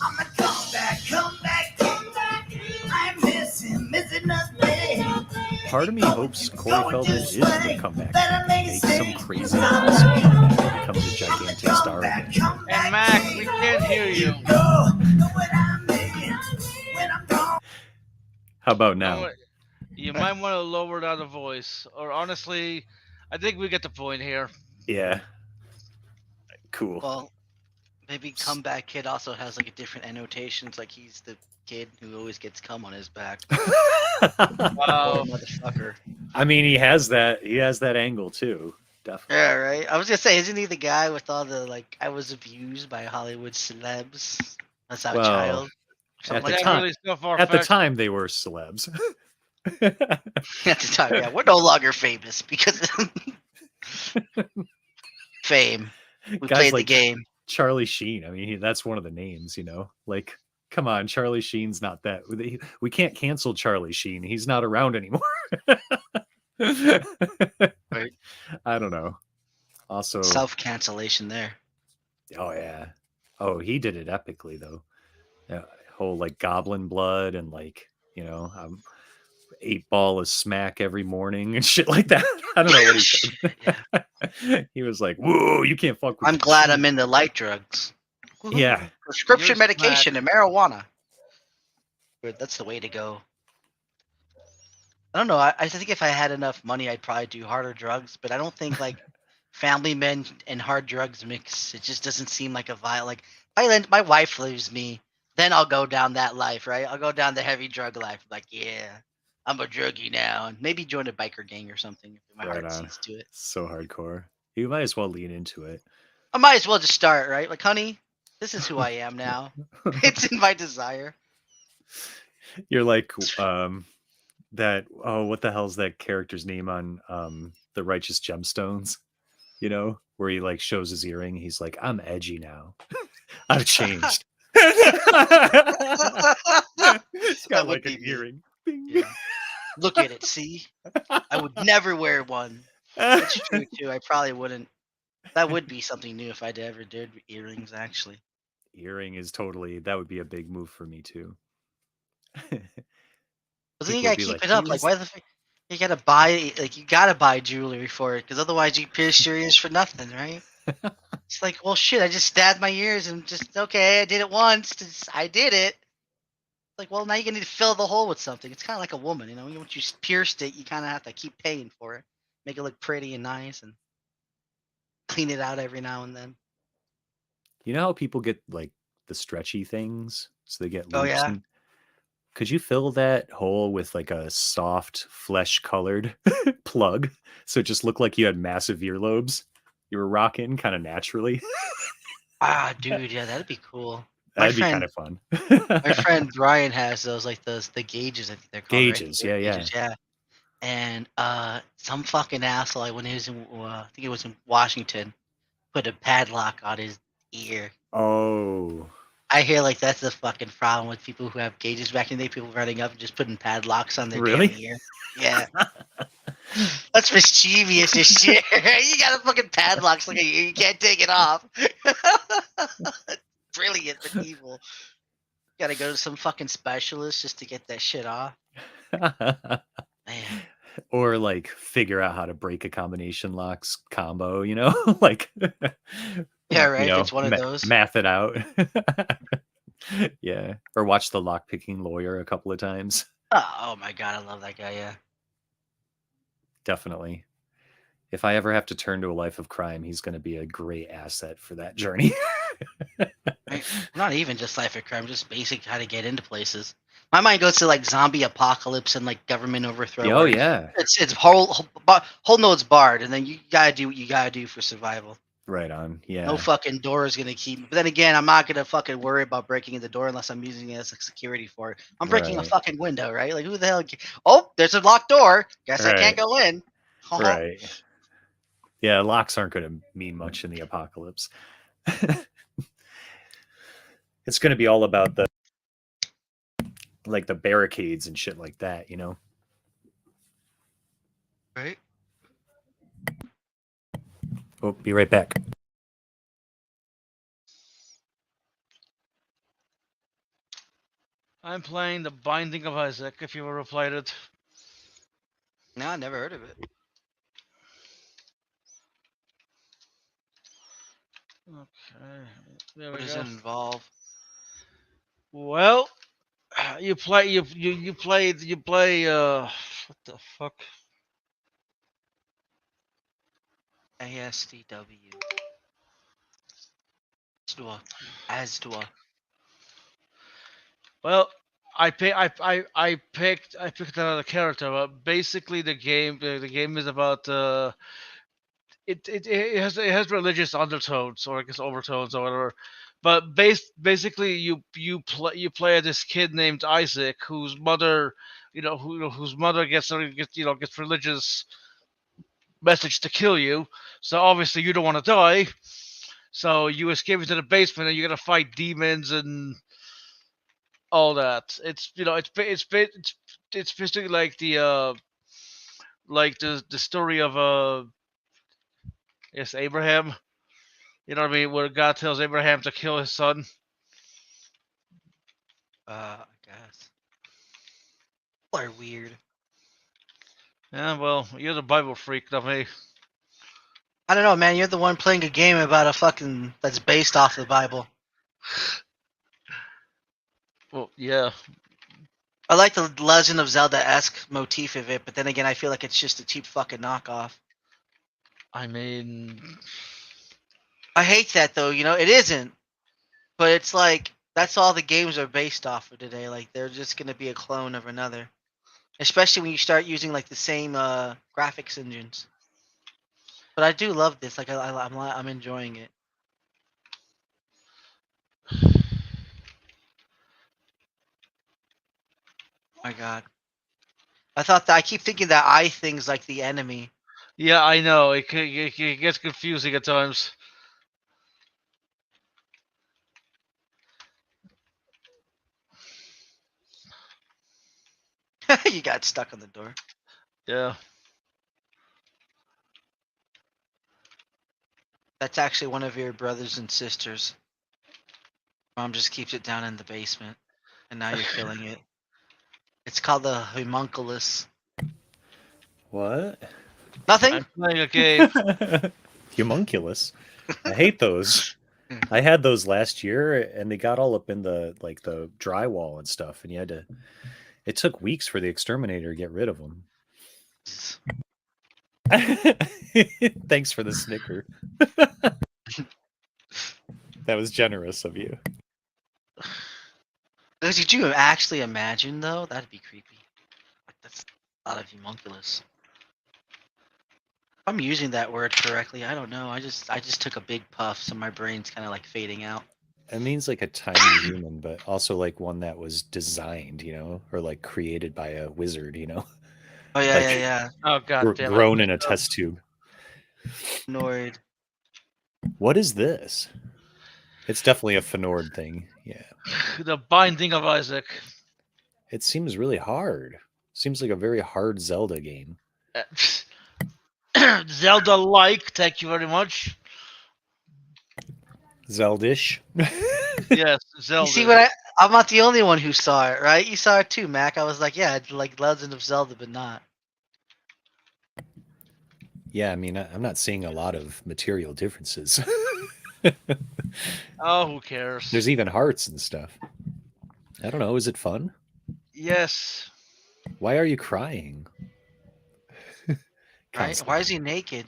I'm a comeback, I miss him, missing nothing. Part of me hopes Corey Feldman is the comeback. Makes some crazy awesome comeback and becomes a gigantic star again. Hey, Mac, we can't hear you. How about now? You might want to lower down the voice, or honestly, I think we get the point here. Yeah. Cool. Well, maybe Comeback Kid also has like a different annotations, like he's the kid who always gets cum on his back. Wow. Poor motherfucker. I mean, he has that angle too. Definitely. Yeah, right. I was gonna say, isn't he the guy with all the like, I was abused by Hollywood celebs as a Well, child? At Something the like time- Really so At the far-fetched. time, they were celebs. that. At the time, yeah, we're no longer famous because of fame. We Guys played the like game. Charlie Sheen. I mean, that's one of the names, you know. Like, come on, Charlie Sheen's not that. We can't cancel Charlie Sheen. He's not around anymore. Right. I don't know. Also, Self-cancellation there. oh yeah, oh he did it epically though. Whole like goblin blood and like, you know, 8-ball of smack every morning and shit like that. I don't know what he said. Yeah. He was like, "Whoa, you can't fuck with." I'm the glad machine." I'm into light drugs. Yeah, Prescription You're medication and marijuana. Good, that's the way to go. I don't know. I think if I had enough money, I'd probably do harder drugs, but I don't think like family men and hard drugs mix. It just doesn't seem like a violent. Like, my wife leaves me, then I'll go down that life, right? I'll go down the heavy drug life. Like, yeah, I'm a druggie now, and maybe join a biker gang or something if my Right heart on. sees to it. so hardcore. You might as well lean into it. I might as well just start, right? Like, honey, this is who I am now. It's in my desire. You're like that. Oh, what the hell's that character's name on the Righteous Gemstones? You know, where he like shows his earring. He's like, "I'm edgy now. I've changed." It's That got would like an be me. earring. Bing. Yeah. Look at it, see? I would never wear one. That's true too. I probably wouldn't. That would be something new if I ever did earrings. Actually, Earring is totally, that would be a big move for me too. but then People you would gotta be keep like, it up. "Who Like, is why the fuck? You gotta buy you gotta buy jewelry for it, because otherwise you pierce your ears for nothing, right? It's like, well, shit. I just stabbed my ears and just okay. I did it once. I did it. Like, well, now you're gonna need to fill the hole with something. It's kind of like a woman, you know. Once you pierced it, you kind of have to keep paying for it, make it look pretty and nice, and clean it out every now and then. You know how people get like the stretchy things, so they get Oh, loops. yeah? Could you fill that hole with like a soft, flesh-colored plug, so it just looked like you had massive earlobes? You were rocking kind of naturally. Ah, dude, yeah, that'd be cool. That'd be kind of fun. My friend Brian has those, like the gauges, I think they're called. Gauges, right? yeah. Gauges, yeah. And some fucking asshole, like when he was in, I think it was in Washington, put a padlock on his ear. Oh, I hear like that's the fucking problem with people who have gauges back in the day. People running up and just putting padlocks on their Really? damn ear. Yeah, that's mischievous as shit. You got a fucking padlock stuck in your ear. You can't take it off. Brilliant but evil. Gotta go to some fucking specialist just to get that shit off. Man. or like figure out how to break a combination locks combo, you know, like Yeah, you right. know, It's one of those. math it out. Yeah, or watch the lock picking lawyer a couple of times. Oh my god, I love that guy. Yeah. Definitely. if I ever have to turn to a life of crime, he's going to be a great asset for that journey. Not even just life of crime, just basic how to get into places. My mind goes to like zombie apocalypse and like government overthrow. Oh where yeah, it's whole node's barred, and then you gotta do what you gotta do for survival. right on. Yeah, No fucking door is gonna keep me. But then again, I'm not gonna fucking worry about breaking in the door unless I'm using it as like security for it. I'm breaking a Right. fucking window, right? Like who the hell? Oh, there's a locked door. Guess I Right. can't go in. right. Yeah, locks aren't going to mean much in the apocalypse. It's going to be all about the barricades and shit like that, you know. Right. Oh, be right back. I'm playing The Binding of Isaac, if you ever played it. No, I never heard of it. Okay, there What we does go. it involve? Well, you play you play what the fuck? ASDW. Asdua. Well, I picked another character, but basically the game is about it has religious undertones, or I guess overtones or whatever. But basically you play this kid named Isaac whose mother, whose mother gets religious message to kill you. So obviously you don't want to die. So you escape into the basement and you gotta fight demons and all that. It's basically like the story of yes, Abraham. You know what I mean? Where God tells Abraham to kill his son. I guess. People are weird. Yeah, well, you're the Bible freak, not me. I don't know, man. You're the one playing a game about a fucking that's based off the Bible. Well, yeah. I like the Legend of Zelda-esque motif of it, but then again, I feel like it's just a cheap fucking knockoff. I mean, I hate that though. You know, it isn't, but it's like that's all the games are based off of today. Like they're just gonna be a clone of another, especially when you start using like the same graphics engines. But I do love this. Like I'm enjoying it. My God, I keep thinking that eye thing's like the enemy. yeah, I know. It gets confusing at times. You got stuck on the door. Yeah. That's actually one of your brothers and sisters. Mom just keeps it down in the basement, and now you're killing it. It's called the homunculus. What? Nothing. I'm playing a game. Homunculus. I hate those. I had those last year, and they got all up in the drywall and stuff, and you had to. It took weeks for the exterminator to get rid of them. Thanks for the snicker. That was generous of you. Did you actually imagine though? That'd be creepy. Like that's a lot of homunculus. If I'm using that word correctly, I don't know. I just took a big puff, so my brain's kind of like fading out. It means like a tiny human, but also like one that was designed, or like created by a wizard, Oh yeah, Like, yeah. Oh god damn it. grown in a test tube. Nord. What is this? It's definitely a Fnord thing. Yeah. The Binding of Isaac. It seems really hard. Seems like a very hard Zelda game. Zelda-like, thank you very much. Zeldish. Yes, Zelda. You see what I'm not the only one who saw it, right? You saw it too, Mac. I was like, yeah, it's like Legend of Zelda, but not. Yeah, I mean, I'm not seeing a lot of material differences. Oh, who cares? There's even hearts and stuff. I don't know. Is it fun? Yes. Why are you crying? Right? Why is he naked?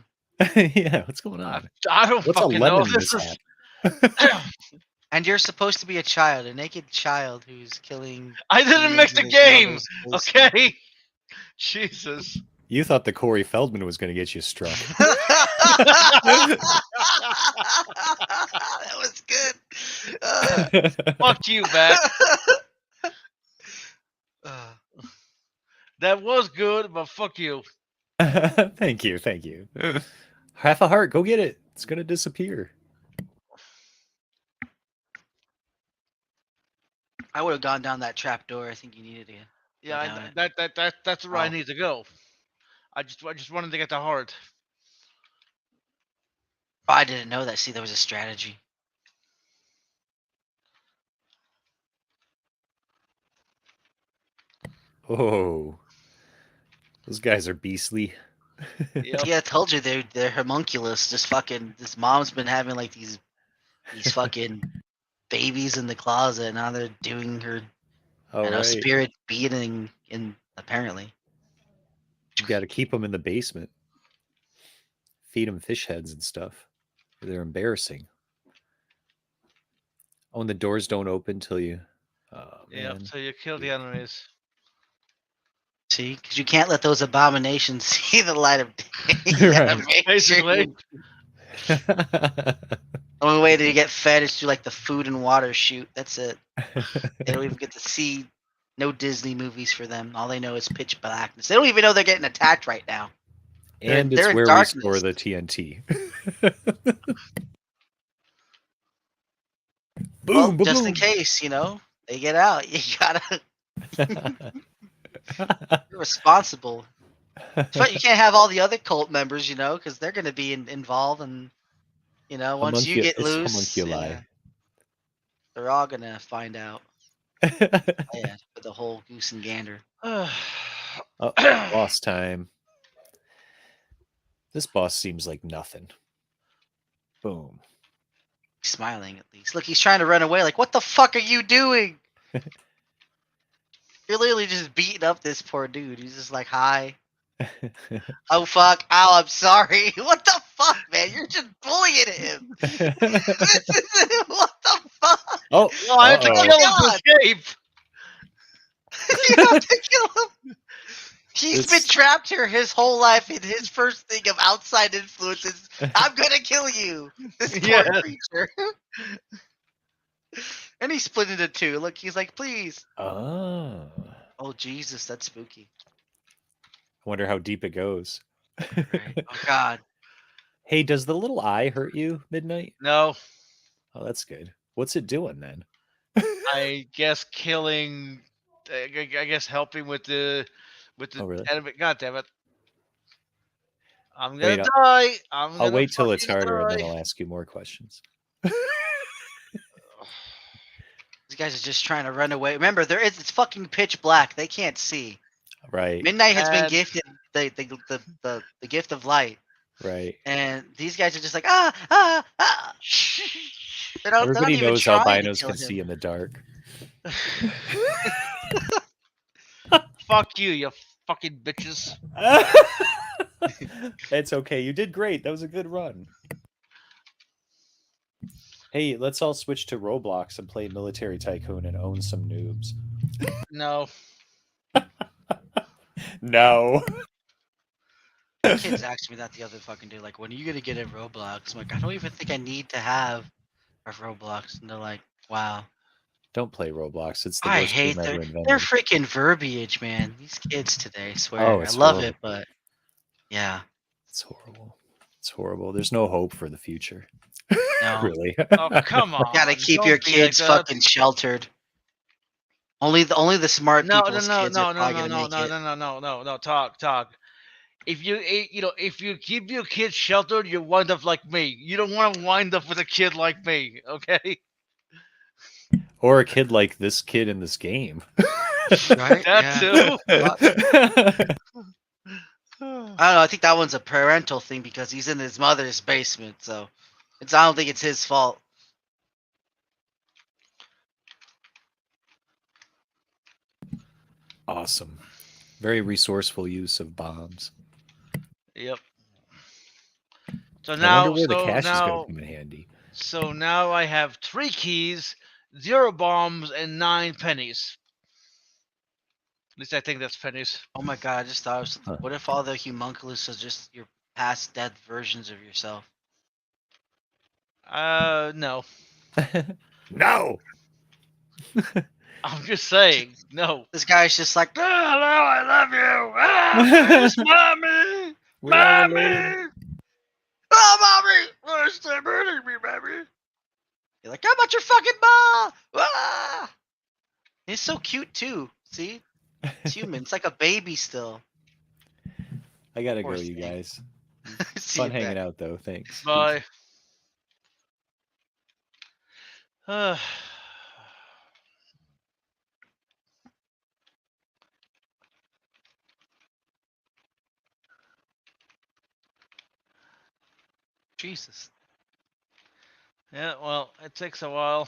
Yeah, what's going I, on? I don't What's a fucking know. lemon This mishap? is. And you're supposed to be a child, a naked child who's killing. I didn't humans make in the his game. mother's basement. Okay. Jesus. You thought the Corey Feldman was going to get you struck. That was good. Fuck you, back. Uh, That was good, but fuck you. Thank you. Half a heart, go get it. It's going to disappear. I would have gone down that trap door. I think you needed to. Yeah, down it. that's where I Oh. need to go. I just wanted to get the heart. I didn't know that. See, there was a strategy. Oh, those guys are beastly. Yep. Yeah, I told you they're homunculus. Just fucking. This mom's been having like these fucking babies in the closet. Now they're doing her All right. spirit beating in apparently. You got to keep them in the basement. Feed them fish heads and stuff. They're embarrassing. Oh, and the doors don't open till you. Oh, Yep. man. So you kill the enemies. See, because you can't let those abominations see the light of day. You gotta Right. make sure Basically. The only way to get fed is through like the food and water chute. That's it. They don't even get to see no Disney movies for them. All they know is pitch blackness. They don't even know they're getting attacked right now. And they're it's in where darkness. we store the TNT. Well, Boom, just boom. in case, they get out. You gotta. You're responsible. But you can't have all the other cult members, because they're gonna be involved, and once you get It's loose, homunculi. they're all gonna find out. Yeah, for the whole goose and gander. Oh, boss time. This boss seems like nothing. Boom. He's smiling at least. Look, he's trying to run away. Like, what the fuck are you doing? You're literally just beating up this poor dude. He's just like, hi. Oh fuck. Ow, I'm sorry. What the fuck, man? You're just bullying him. What the fuck? Oh, No, I have to uh-oh. kill him to escape. You have to kill him. He's been trapped here his whole life, and his first thing of outside influence is, I'm gonna kill you. This poor Yeah. creature. And he split into two. Look, he's like, please. Oh. Oh, Jesus, that's spooky. I wonder how deep it goes. Right. Oh, God. Hey, does the little eye hurt you, Midnight? No, Oh, that's good. What's it doing then? I guess killing. I guess helping with the Oh, really? enemy. God damn it! I'm Wait, gonna die. I'll wait till it's fucking harder and then die. I'll ask you more questions. These guys are just trying to run away. Remember, it's fucking pitch black. They can't see. Right, Midnight has been And- gifted the gift of light, right. and these guys are just like ah. They're not Everybody even knows trying to albinos kill can him. see in the dark. Fuck you, you fucking bitches. It's okay. You did great. That was a good run. Hey, let's all switch to Roblox and play Military Tycoon and own some noobs. No. No. Kids asked me that the other fucking day. Like, when are you gonna get a Roblox? I'm like, I don't even think I need to have a Roblox. And they're like, wow. Don't play Roblox. It's the I worst hate game ever their invented. freaking verbiage, man. These kids today, I swear. Oh, I it's love horrible. it, but yeah, It's horrible. It's horrible. There's no hope for the future. no. Really. Oh come on. Gotta keep Don't your be like kids that. fucking sheltered. Only the smart No, people's kids are probably gonna make it. no. Talk. If you keep your kids sheltered, you wind up like me. You don't want to wind up with a kid like me, okay? Or a kid like this kid in this game. Right? That Yeah. too. I don't know. I think that one's a parental thing because he's in his mother's basement, so I don't think it's his fault. Awesome. Very resourceful use of bombs. Yep. So I wonder now, where the so cash is going now, to come in handy. so now I have 3 keys, 0 bombs, and 9 pennies. At least I think that's pennies. Oh my god, I just thought of something. Huh. What if all the homunculus are just your past dead versions of yourself? No. No. I'm just saying, no. This guy's just like, Oh, hello, I love you. Ah, where's mommy? We are Mommy! related. oh, mommy! Why is they hurting me, baby? You're like, how about your fucking mom? Ah! He's so cute too. See? It's human. It's like a baby still. I gotta Poor go, you thing. guys. See Fun you back. hanging out, though. Thanks. Bye. Jesus. Yeah, well, it takes a while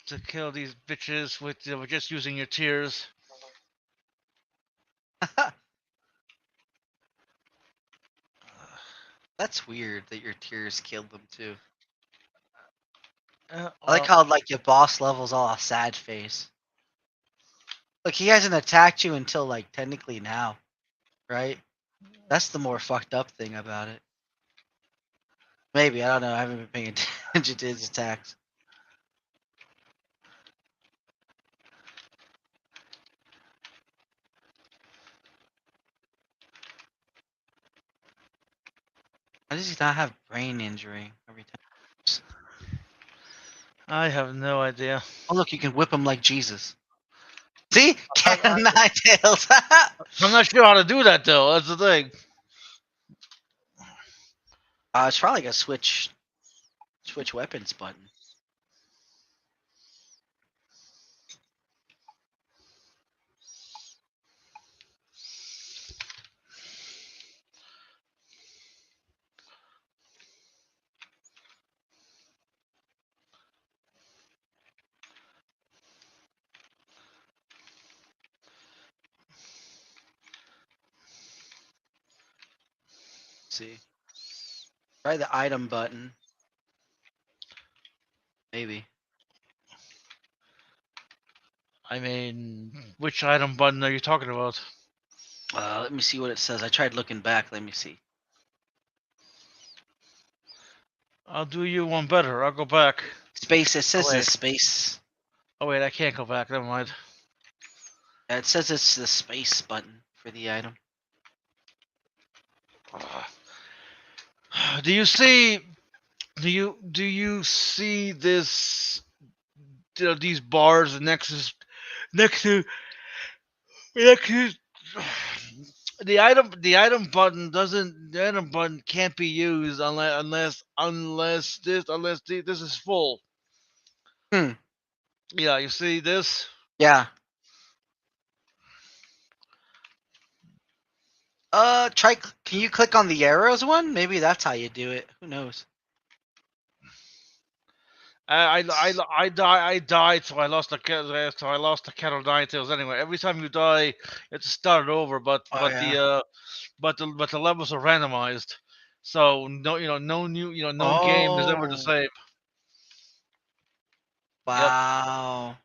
to kill these bitches with just using your tears. That's weird that your tears killed them too. Uh, I like well, how like your boss level's all a sad face. Look, he hasn't attacked you until like technically now, right? That's the more fucked up thing about it. Maybe, I don't know. I haven't been paying attention to his attacks. Why does he not have brain injury every time? I have no idea. Oh look, you can whip him like Jesus. See? I- Cat of nine tails. I'm not sure how to do that though. That's the thing. It's probably like a switch weapons button. See? Try the item button. Maybe. I mean, which item button are you talking about? Let me see what it says. I tried looking back. Let me see. I'll do you one better. I'll go back. Space. It says wait. the space. Oh wait, I can't go back. Never mind. It says it's the space button for the item. Do you see? Do you see this? These bars next to next to the item button doesn't the item button can't be used unless this is full. Hmm. Yeah, you see this? Yeah. Try. Can you click on the arrows one? Maybe that's how you do it. Who knows? I died, so I lost the kettle nine tails anyway. Every time you die, you have to start it over. But Oh, yeah. but the levels are randomized, so no new no game is ever the Oh. same. Wow.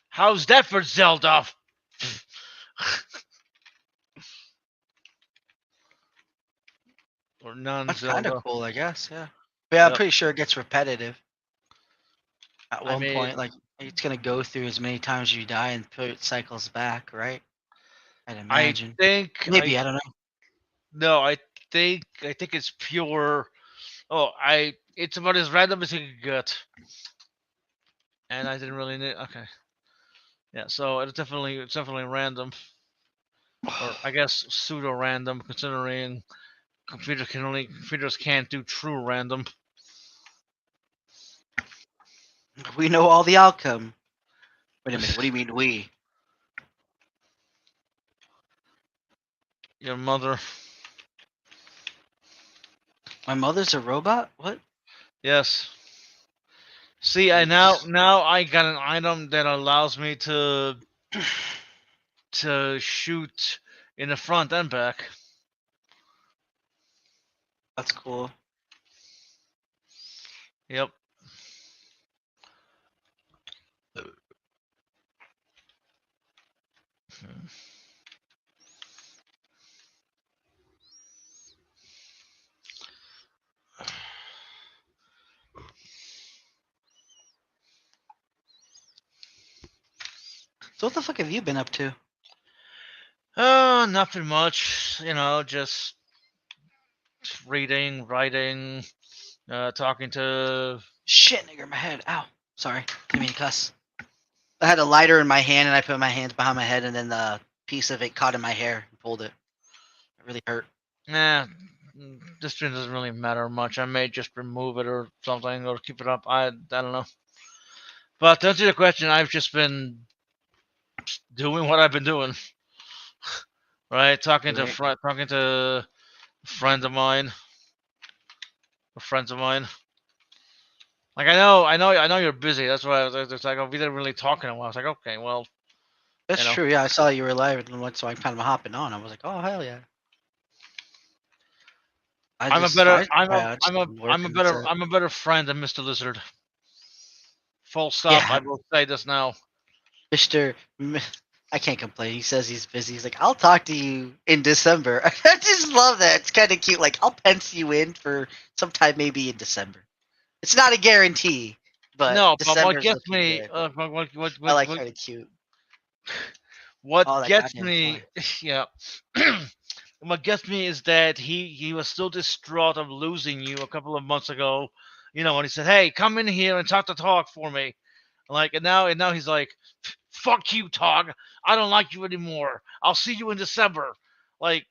How's that for Zelda? Or non That's kind Zelda? of cool, I guess. Yeah. But yeah, I'm Yep. pretty sure it gets repetitive. At I one mean- point, like it's gonna go through as many times you die until it cycles back, right? I'd imagine. Maybe I don't know. No, I think it's pure. Oh, it's about as random as you can get. And I didn't really need. Okay. Yeah, so it's definitely random, or I guess pseudo random, considering computers can't do true random. We know all the outcome. Wait a minute. What do you mean we? Your mother. My mother's a robot? What? Yes. See, I now I got an item that allows me to shoot in the front and back. That's cool. Yep. So what the fuck have you been up to? Nothing much. You know, just reading, writing, talking to. Shit, nigger, my head. Ow. Sorry. Didn't mean to cuss. I had a lighter in my hand and I put my hands behind my head and then the piece of it caught in my hair and pulled it. It really hurt. Nah, this stream doesn't really matter much. I may just remove it or something or keep it up. I don't know. But to answer your question, I've just been doing what I've been doing. Right, talking to Right. talking to friends of mine. Friends of mine. Like I know you're busy. That's why I was it's like we didn't really talk in a while. I was like, okay, well, That's you know. true. Yeah, I saw you were live and so I'm kind of hopping on. I was like, oh hell yeah. I'm a better friend than Mr. Lizard. Full stop. Yeah. I will say this now. Mr. I can't complain. He says he's busy. He's like, I'll talk to you in December. I just love that. It's kind of cute. Like, I'll pencil you in for sometime maybe in December. It's not a guarantee, but No, but what December's gets looking me, good. I like kind of cute. what Oh, that gets goddamn me, toy. yeah, what gets me is that he was still distraught of losing you a couple of months ago. You know, when he said, "Hey, come in here and talk for me," like, and now he's like, "Fuck you, Tog. I don't like you anymore. I'll see you in December." Like,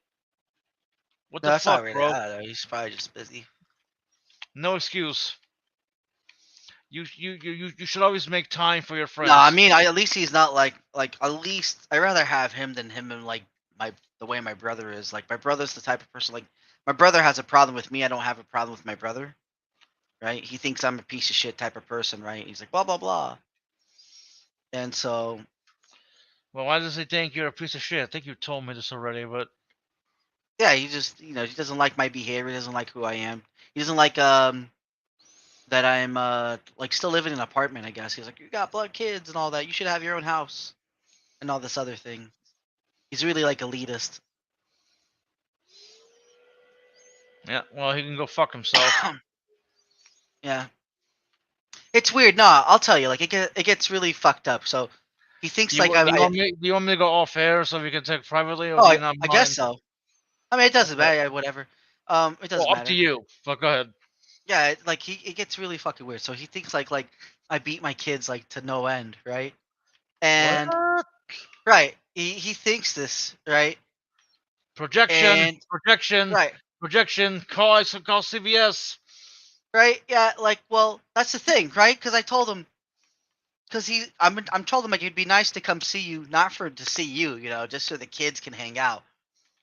what No, the that's not fuck, really. bro? I don't know. He's probably just busy. No excuse. You should always make time for your friends. No, I mean, at least he's not like at least I rather have him than him and like the way my brother is. Like my brother's the type of person like my brother has a problem with me. I don't have a problem with my brother. Right? He thinks I'm a piece of shit type of person, right? He's like blah blah blah. And so Well, why does he think you're a piece of shit? I think you told me this already, but yeah, he just he doesn't like my behavior, he doesn't like who I am. He doesn't like that I'm like still living in an apartment, I guess. He's like, you got blood kids and all that. You should have your own house and all this other thing. He's really like elitist. yeah, well, he can go fuck himself. Yeah. It's weird. No, I'll tell you. Like it gets really fucked up. So he thinks Do like do you want me to go off air so we can take privately, or oh, do you not I guess mind? so. I mean, it doesn't Okay. matter. Yeah, whatever. It Well, doesn't up to matter. you. But go ahead. Yeah, like it gets really fucking weird. So he thinks like I beat my kids like to no end, right? And What? right, he thinks this, right? Projection, And projection, right, projection. Call CVS. right, yeah, like well, that's the thing, right? Because I told him, because I'm told him like it'd be nice to come see you, not for to see you, just so the kids can hang out.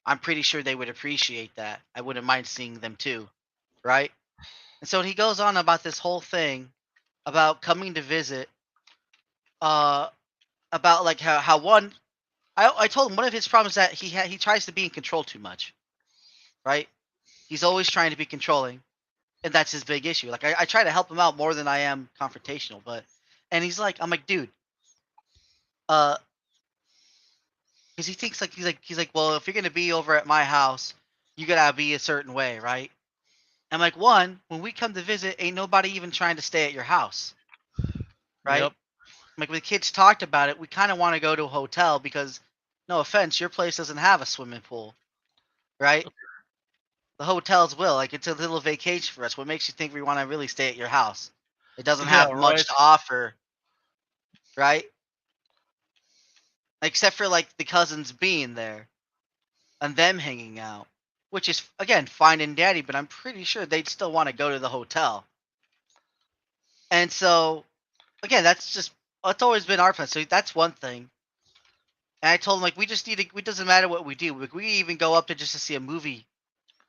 I'm pretty sure they would appreciate that. I wouldn't mind seeing them too, right? And so he goes on about this whole thing about coming to visit, uh, about like how one I told him one of his problems is that he tries to be in control too much, right? He's always trying to be controlling, and that's his big issue. Like I try to help him out more than I am confrontational, and he's like, I'm like, dude, uh, because he thinks like he's like, well, if you're gonna be over at my house, you gotta be a certain way, right? I'm like, one, when we come to visit, ain't nobody even trying to stay at your house, right? Yep. Like when the kids talked about it, we kind of want to go to a hotel because, no offense, your place doesn't have a swimming pool, right? The hotels will. Like it's a little vacation for us. What makes you think we want to really stay at your house? It doesn't Yeah. have much Right. to offer, right? Except for like the cousins being there and them hanging out, which is again fine and dandy, but I'm pretty sure they'd still want to go to the hotel. And so, again, that's always been our plan. So that's one thing. And I told him like we just need to. It doesn't matter what we do. Like, we even go up to just to see a movie,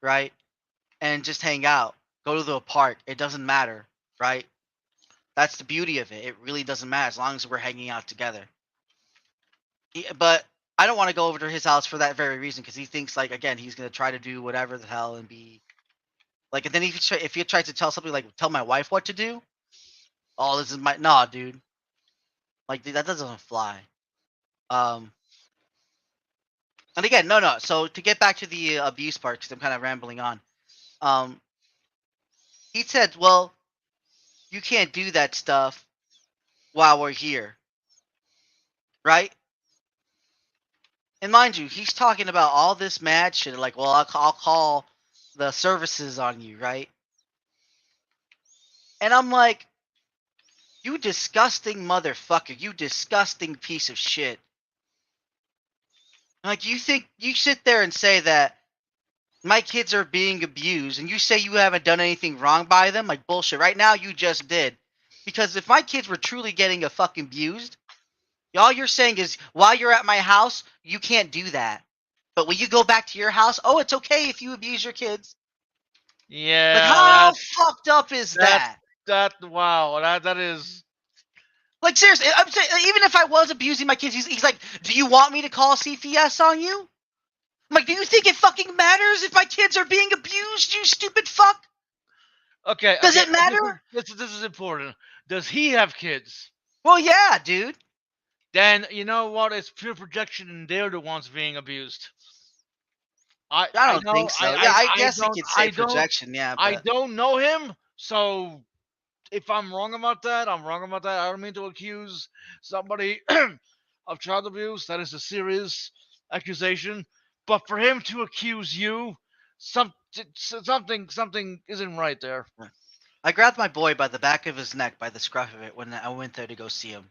right? And just hang out. Go to the park. It doesn't matter, right? That's the beauty of it. It really doesn't matter as long as we're hanging out together. But I don't want to go over to his house for that very reason because he thinks like again he's gonna try to do whatever the hell and be Like, and then if you try to tell somebody like tell my wife what to do, oh, this is my nah, dude. Like that doesn't fly. Um, and again, no. So to get back to the abuse part, because I'm kind of rambling on. Um, he said, well, you can't do that stuff while we're here, right? And mind you, he's talking about all this mad shit. Like, well, I'll call the services on you, right? And I'm like, you disgusting motherfucker, you disgusting piece of shit. Like, you think you sit there and say that my kids are being abused, and you say you haven't done anything wrong by them? Like, bullshit. Right now, you just did. Because if my kids were truly getting a fucking abused, all you're saying is, while you're at my house, you can't do that. But when you go back to your house, oh, it's okay if you abuse your kids. Yeah, Like, how fucked up is that? Wow, that is. Like, seriously, I'm saying, even if I was abusing my kids, he's like, do you want me to call CPS on you? I'm like, do you think it fucking matters if my kids are being abused, you stupid fuck? Okay. Does it matter? This is important. Does he have kids? Well, yeah, dude. Then you know what? It's pure projection, and they're the ones being abused. I don't think so. Yeah, I guess you could say projection, yeah, but I don't know him, so if I'm wrong about that, I'm wrong about that. I don't mean to accuse somebody of child abuse. That is a serious accusation. But for him to accuse you, something isn't right there. I grabbed my boy by the back of his neck, by the scruff of it, when I went there to go see him.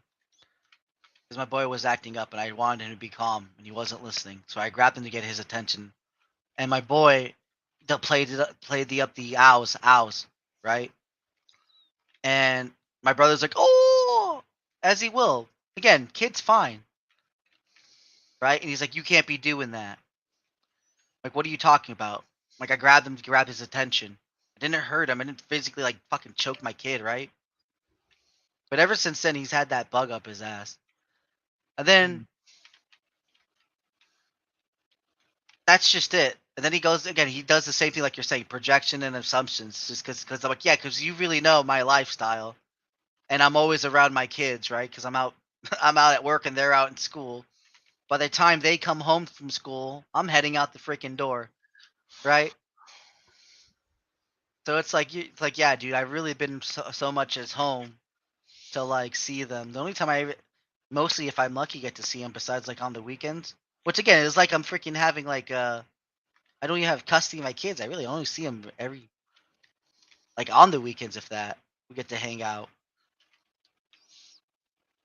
Because my boy was acting up, and I wanted him to be calm, and he wasn't listening. So I grabbed him to get his attention. And my boy played the owls, right? And my brother's like, oh, as he will. Again, kid's fine. Right? And he's like, you can't be doing that. Like, what are you talking about? Like, I grabbed him to grab his attention. I didn't hurt him. I didn't physically, like, fucking choke my kid, right? But ever since then, he's had that bug up his ass. And then, that's just it. And then he goes, again, he does the same thing like you're saying, projection and assumptions. Just because I'm like, yeah, because you really know my lifestyle. And I'm always around my kids, right? Because I'm out at work and they're out in school. By the time they come home from school, I'm heading out the freaking door, right? So it's like, yeah, dude, I've really been so much as home to like see them. The only time mostly if I'm lucky, get to see them besides like on the weekends. Which again is like I'm freaking having like I don't even have custody of my kids. I really only see them like on the weekends, if that. We get to hang out.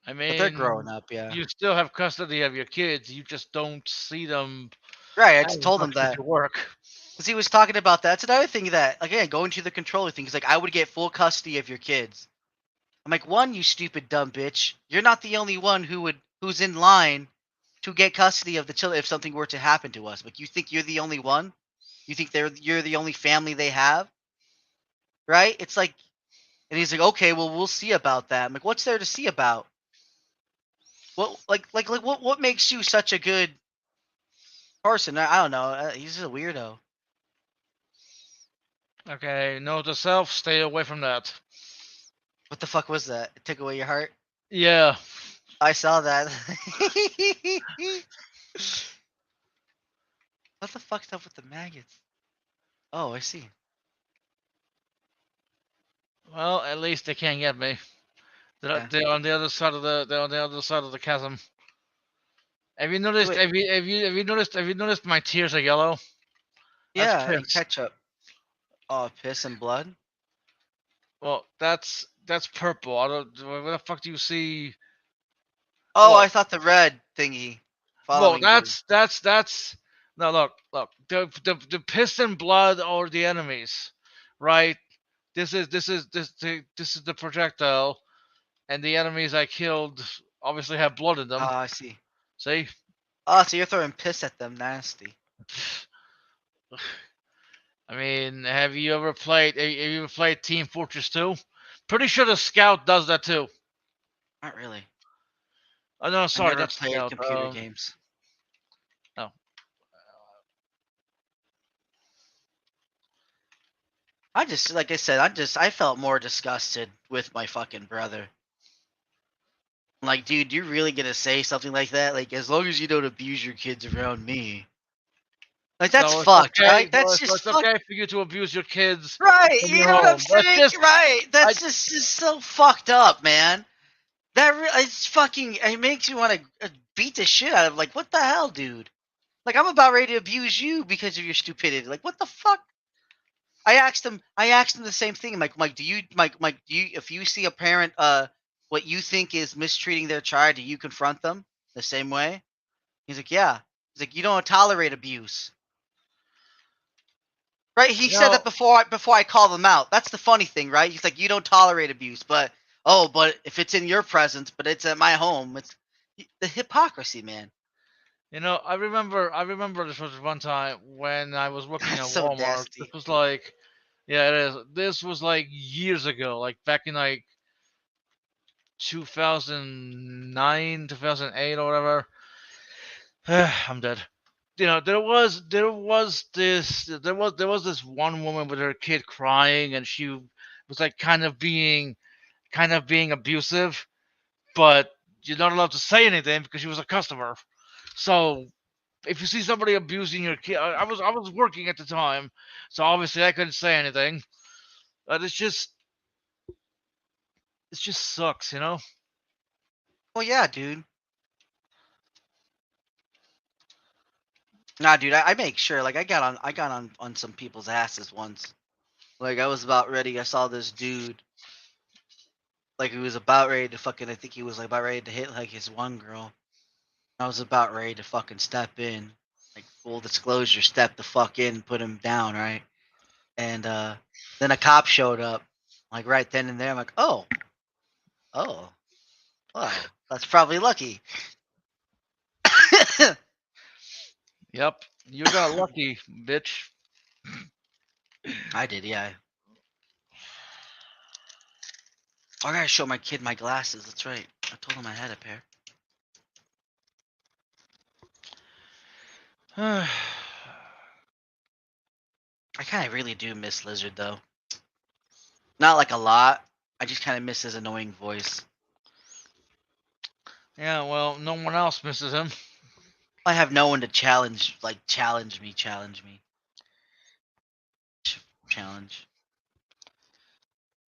I mean, but they're growing up, yeah. You still have custody of your kids. You just don't see them. Right, I just told him that. Work. Because he was talking about that. That's another thing that, again, going to the controller thing. He's like, I would get full custody of your kids. I'm like, one, you stupid dumb bitch. You're not the only one who's in line to get custody of the children if something were to happen to us. Like, you think you're the only one? You think you're the only family they have? Right? It's like, and he's like, okay, well, we'll see about that. I'm like, what's there to see about? What makes you such a good person? I don't know. He's just a weirdo. Okay, note to self, stay away from that. What the fuck was that? It took away your heart? Yeah. I saw that. What the fuck's up with the maggots? Oh, I see. Well, at least they can't get me. Yeah. They're on the other side of the chasm. Have you noticed? Wait. Have you noticed my tears are yellow? Yeah, piss. ketchup. Oh, piss and blood? Well, that's purple. I don't. Where the fuck do you see? Oh, What? I thought the red thingy. Well, Following you. that's. No, look. The piss and blood are the enemies, right? This is the projectile, and the enemies I killed obviously have blood in them. Oh, I see. See? Oh, so you're throwing piss at them, nasty. I mean, have you ever played Team Fortress 2? Pretty sure the Scout does that too. Not really. Oh no, sorry, I never that's played Scout. computer games. Oh. I just, like I said, I felt more disgusted with my fucking brother. Like, dude, you're really gonna say something like that? Like, as long as you don't abuse your kids around me. Like, that's So it's fucked, okay. right? That's So just it's fucked. okay for you to abuse your kids Right, in you your know what I'm home. But it's saying? just, Right. I That's just so fucked up, man. It's fucking, it makes you want to beat the shit out of, like, what the hell, dude? Like, I'm about ready to abuse you because of your stupidity. Like, what the fuck? I asked him the same thing. Mike, do you, if you see a parent, what you think is mistreating their child, do you confront them the same way? He's like, yeah. He's like, you don't tolerate abuse. Right? He you said that know before I called him out. That's the funny thing, right? He's like, you don't tolerate abuse, but but if it's in your presence, but it's at my home, it's the hypocrisy, man. I remember this was one time when I was working That's at so Walmart. This nasty. was like, yeah, it is. This was like years ago, like back in like 2009, 2008 or whatever. I'm dead. There was this one woman with her kid crying, and she was like kind of being abusive, but you're not allowed to say anything because she was a customer. So if you see somebody abusing your kid, I was working at the time, so obviously I couldn't say anything. But it just sucks, you know. Well, yeah, dude. Nah, dude, I make sure. Like, I got on some people's asses once. Like, I was about ready. I saw this dude. Like, he was about ready to fucking. I think he was like about ready to hit like his one girl. I was about ready to fucking step in. Like, full disclosure, step the fuck in, put him down, right? And then a cop showed up, like right then and there. I'm like, oh, well, that's probably lucky. Yep, you got lucky, bitch. I did, yeah. I gotta show my kid my glasses. That's right. I told him I had a pair. Yeah, I kind of really do miss Lizard though. Not like a lot. I just kind of miss his annoying voice. well, no one else misses him. I have no one to challenge me. Challenge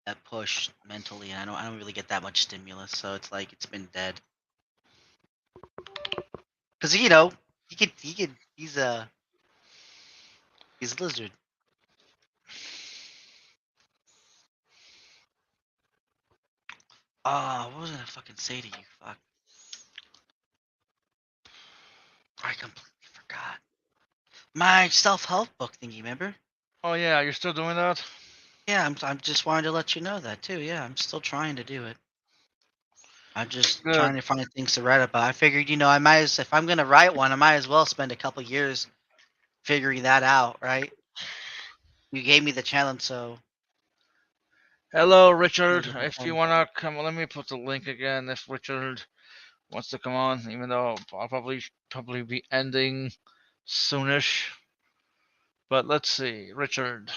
that push mentally, and I don't really get that much stimulus, so it's like it's been dead. Cause he's a lizard. What was I gonna fucking say to you? Fuck, I completely forgot. My self-help book thingy, remember? Oh yeah, you're still doing that? Yeah, I'm just wanting to let you know that too. Yeah, I'm still trying to do it. I'm just Good. trying to find things to write about. I figured, if I'm gonna write one, I might as well spend a couple years figuring that out, right? You gave me the challenge, so Hello, might Richard. as well have If you fun. wanna come, let me put the link again. If Richard wants to come on, even though I'll probably be ending soonish. But let's see, Richard.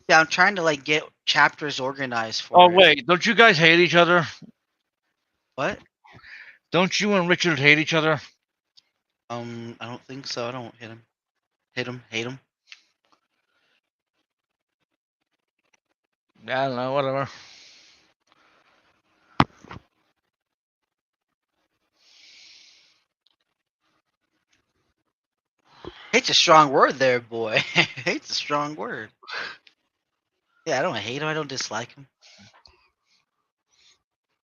Yeah, I'm trying to like get chapters organized Oh for it. wait, don't you guys hate each other? What? Don't you and Richard hate each other? I don't think so. I don't hit him. Hit him. Hate him. I don't know, whatever. Hate's a strong word there, boy. Hate's a strong word. Yeah, I don't hate him. I don't dislike him.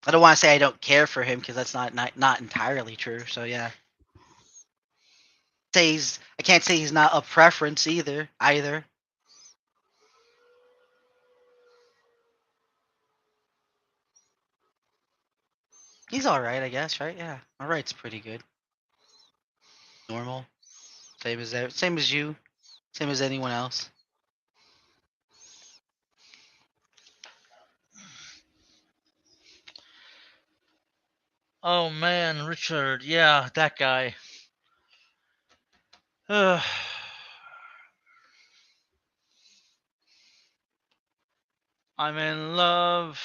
I don't want to say I don't care for him because that's not entirely true. So yeah, I can't say he's not a preference either. He's all right, I guess. Right? Yeah, all right's pretty good. Normal, same as you, same as anyone else. Oh man, Richard. Yeah, that guy. I'm in love.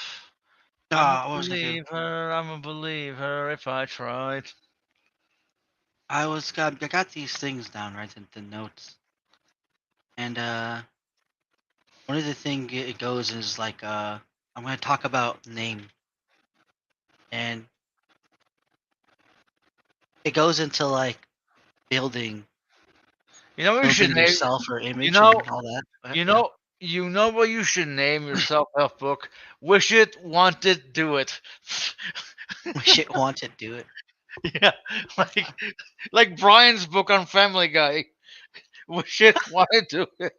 Ah, what was I doing? I'm a believer if I tried. I got these things down, right? The notes. And one of the thing it goes is like I'm gonna talk about name. And it goes into like building You know what you should building name? yourself or You image know, and all that. you Yeah. know, you know what you should name your self-help book? Wish it, want it, do it. Wish it wanted to do it. Yeah, like Brian's book on Family Guy. Wish it, want it, do it.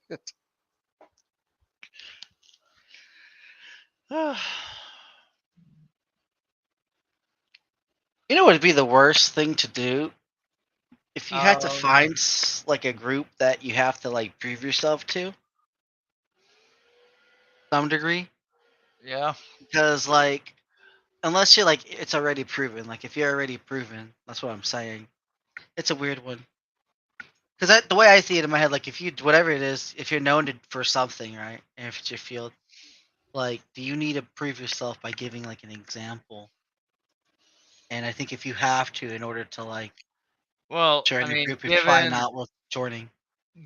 You know what would be the worst thing to do? If you had to um, find like a group that you have to like prove yourself to some degree, yeah. because like unless you're like it's already proven, like if you're already proven, that's what I'm saying. It's a weird one. Because the way I see it in my head, like if you whatever it is, if you're known for something, right, and if it's your field, like do you need to prove yourself by giving like an example? And I think if you have to in order to like Well, I join a mean, group, it's probably not worth joining.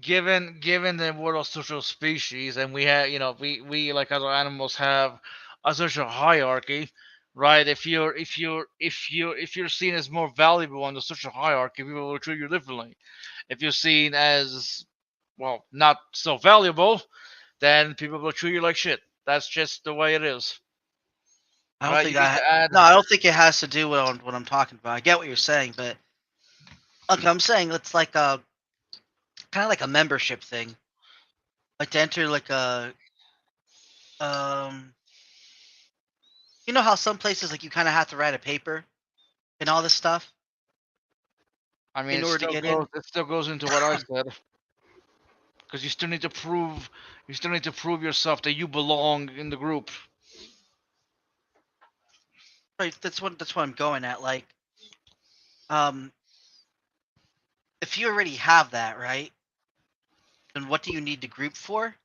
given the world of social species, and we have, we like other animals have a social hierarchy, right? If you're seen as more valuable on the social hierarchy, people will treat you differently. If you're seen as, well, not so valuable, then people will treat you like shit. That's just the way it is, I don't right? think You need that. to add. No, I don't think it has to do with what I'm talking about. I get what you're saying, but okay, I'm saying it's like a kind of like a membership thing, like to enter like a um. You know how some places like you kind of have to write a paper and all this stuff I mean, in order to get in. it still goes into what I said, because you still need to prove yourself that you belong in the group. Right, that's what I'm going at. Like, um, if you already have that, right, then what do you need the group for?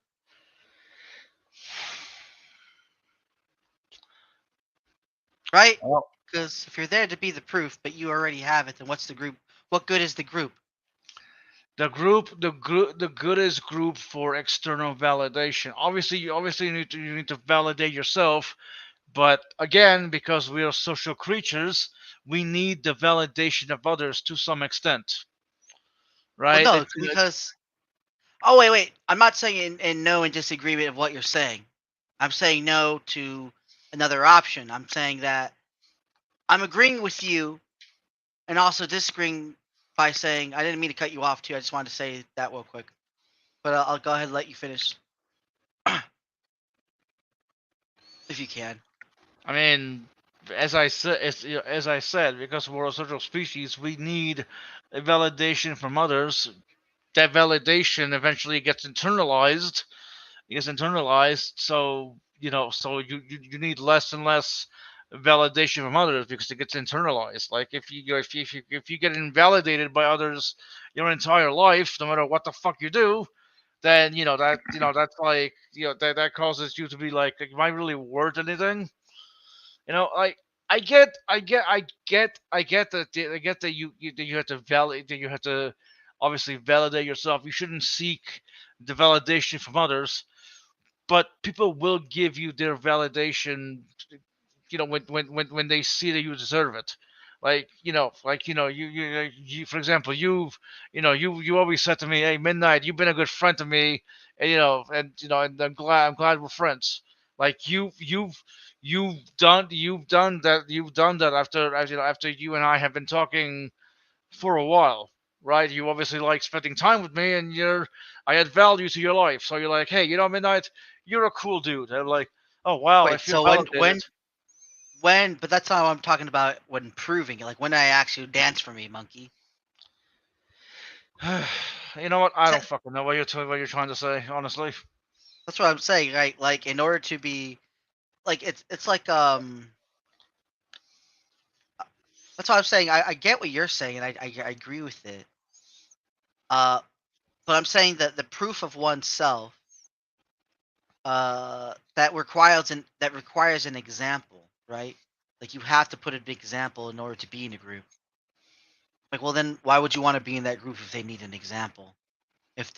Right? Well, Because if you're there to be the proof, but you already have it, then what's the group? What good is the group? the good is group for external validation. Obviously you need to validate yourself, but again, because we are social creatures, we need the validation of others to some extent, Well, right? no, because oh wait, I'm not saying in no in disagreement of what you're saying. I'm saying no to another option. I'm saying that I'm agreeing with you and also disagreeing by saying I didn't mean to cut you off too. I just wanted to say that real quick, but I'll go ahead and let you finish if you can. I mean, as I said, because we're a social species, we need a validation from others. That validation eventually gets internalized. So you need less and less validation from others because it gets internalized. Like if you get invalidated by others your entire life, no matter what the fuck you do, then that's like that causes you to be like, am I really worth anything? Like, I get that you have to validate, that you have to obviously validate yourself. You shouldn't seek the validation from others, but people will give you their validation, when they see that you deserve it. You for example, you always said to me, "Hey, Midnight, you've been a good friend to me," and I'm glad we're friends. Like you've done that after, after you and I have been talking for a while, right? You obviously like spending time with me, and I add value to your life. So you're like, hey, Midnight, you're a cool dude. And I'm like, oh wow, I Wait, feel so validated. but that's not what I'm talking about when proving it. Like when I ask you dance for me, monkey. You know what? I don't fucking know what you're trying to say, honestly. That's what I'm saying, right? Like in order to be like it's like that's what I'm saying. I get what you're saying and I agree with it. Uh but I'm saying that the proof of oneself that requires an example, right? Like you have to put an example in order to be in a group. Like, well, then why would you want to be in that group if they need an example? If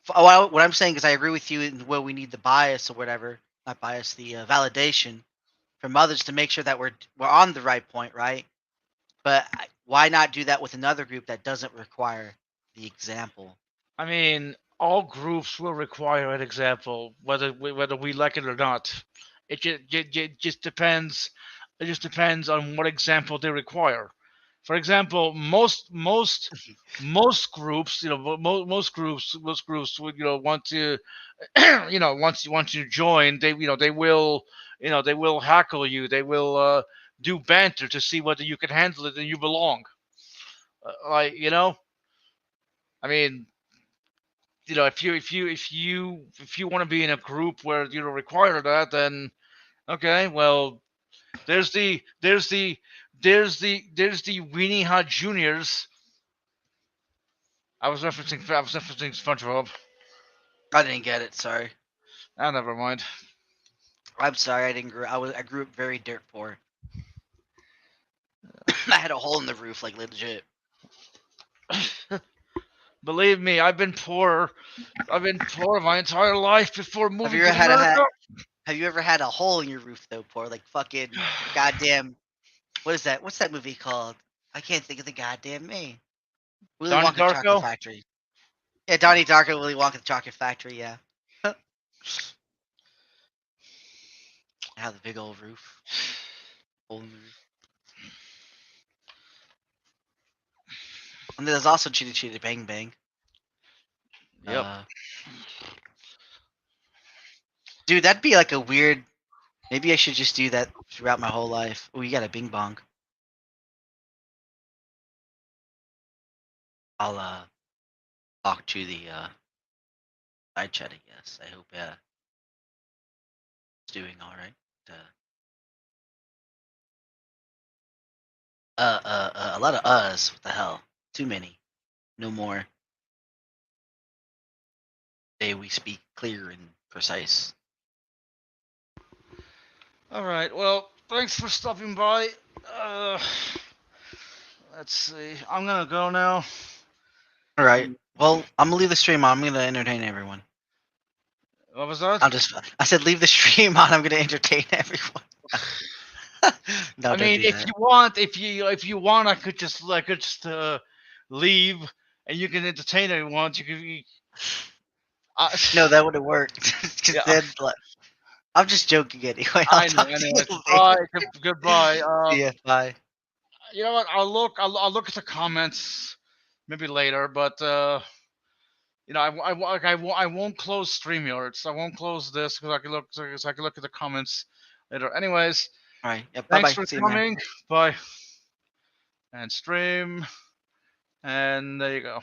what I'm saying is, I agree with you in where we need the bias or whatever, not bias, the validation from others to make sure that we're on the right point, right? But why not do that with another group that doesn't require the example? I mean, all groups will require an example, whether we like it or not. It just depends. It just depends on what example they require. For example, most groups, most groups would want to, once you join, they will they will hackle you. They will do banter to see whether you can handle it and you belong. Like I mean, if you want to be in a group where you require that, then okay, well, there's the Weenie Hot Juniors. I was referencing SpongeBob. I didn't get it. Sorry. Ah, never mind. I'm sorry. I didn't grow. I grew up very dirt poor. I had a hole in the roof, like legit. Believe me, I've been poor. I've been poor my entire life before moving you to ever had America. Have you ever had a hole in your roof though, poor? Like fucking goddamn. What is that? What's that movie called? I can't think of the goddamn name. Willy Donnie Wonka Chocolate Darko? Factory. Yeah, Donnie Darko, Willy Wonka the Chocolate Factory. Yeah. Have the big old roof. Hole in the roof. And there's also Chitty Chitty Bang Bang. Yep. Dude, that'd be like a weird. Maybe I should just do that throughout my whole life. Oh, you got a Bing Bong. I'll talk to the side chat, I guess. I hope it's doing all right. A lot of uhs. What the hell? Too many. No more. Today we speak clear and precise. All right. Well, thanks for stopping by. Let's see. I'm gonna go now. All right. Well, I'm gonna leave the stream on. I'm gonna entertain everyone. What was that? I said leave the stream on. I'm gonna entertain everyone. No, I don't mean, do if that. you want, I could just leave, and you can entertain everyone. You can. No, that wouldn't work. 'Cause Yeah. then, like, I'm just joking anyway. I know. Anyway, goodbye. Yeah, bye. You know what? I'll look at the comments maybe later, but I won't close StreamYards. I won't close this because I can look at the comments later. Anyways, All right. Yeah, bye bye. thanks for See you, man. coming. Bye. And stream. And there you go.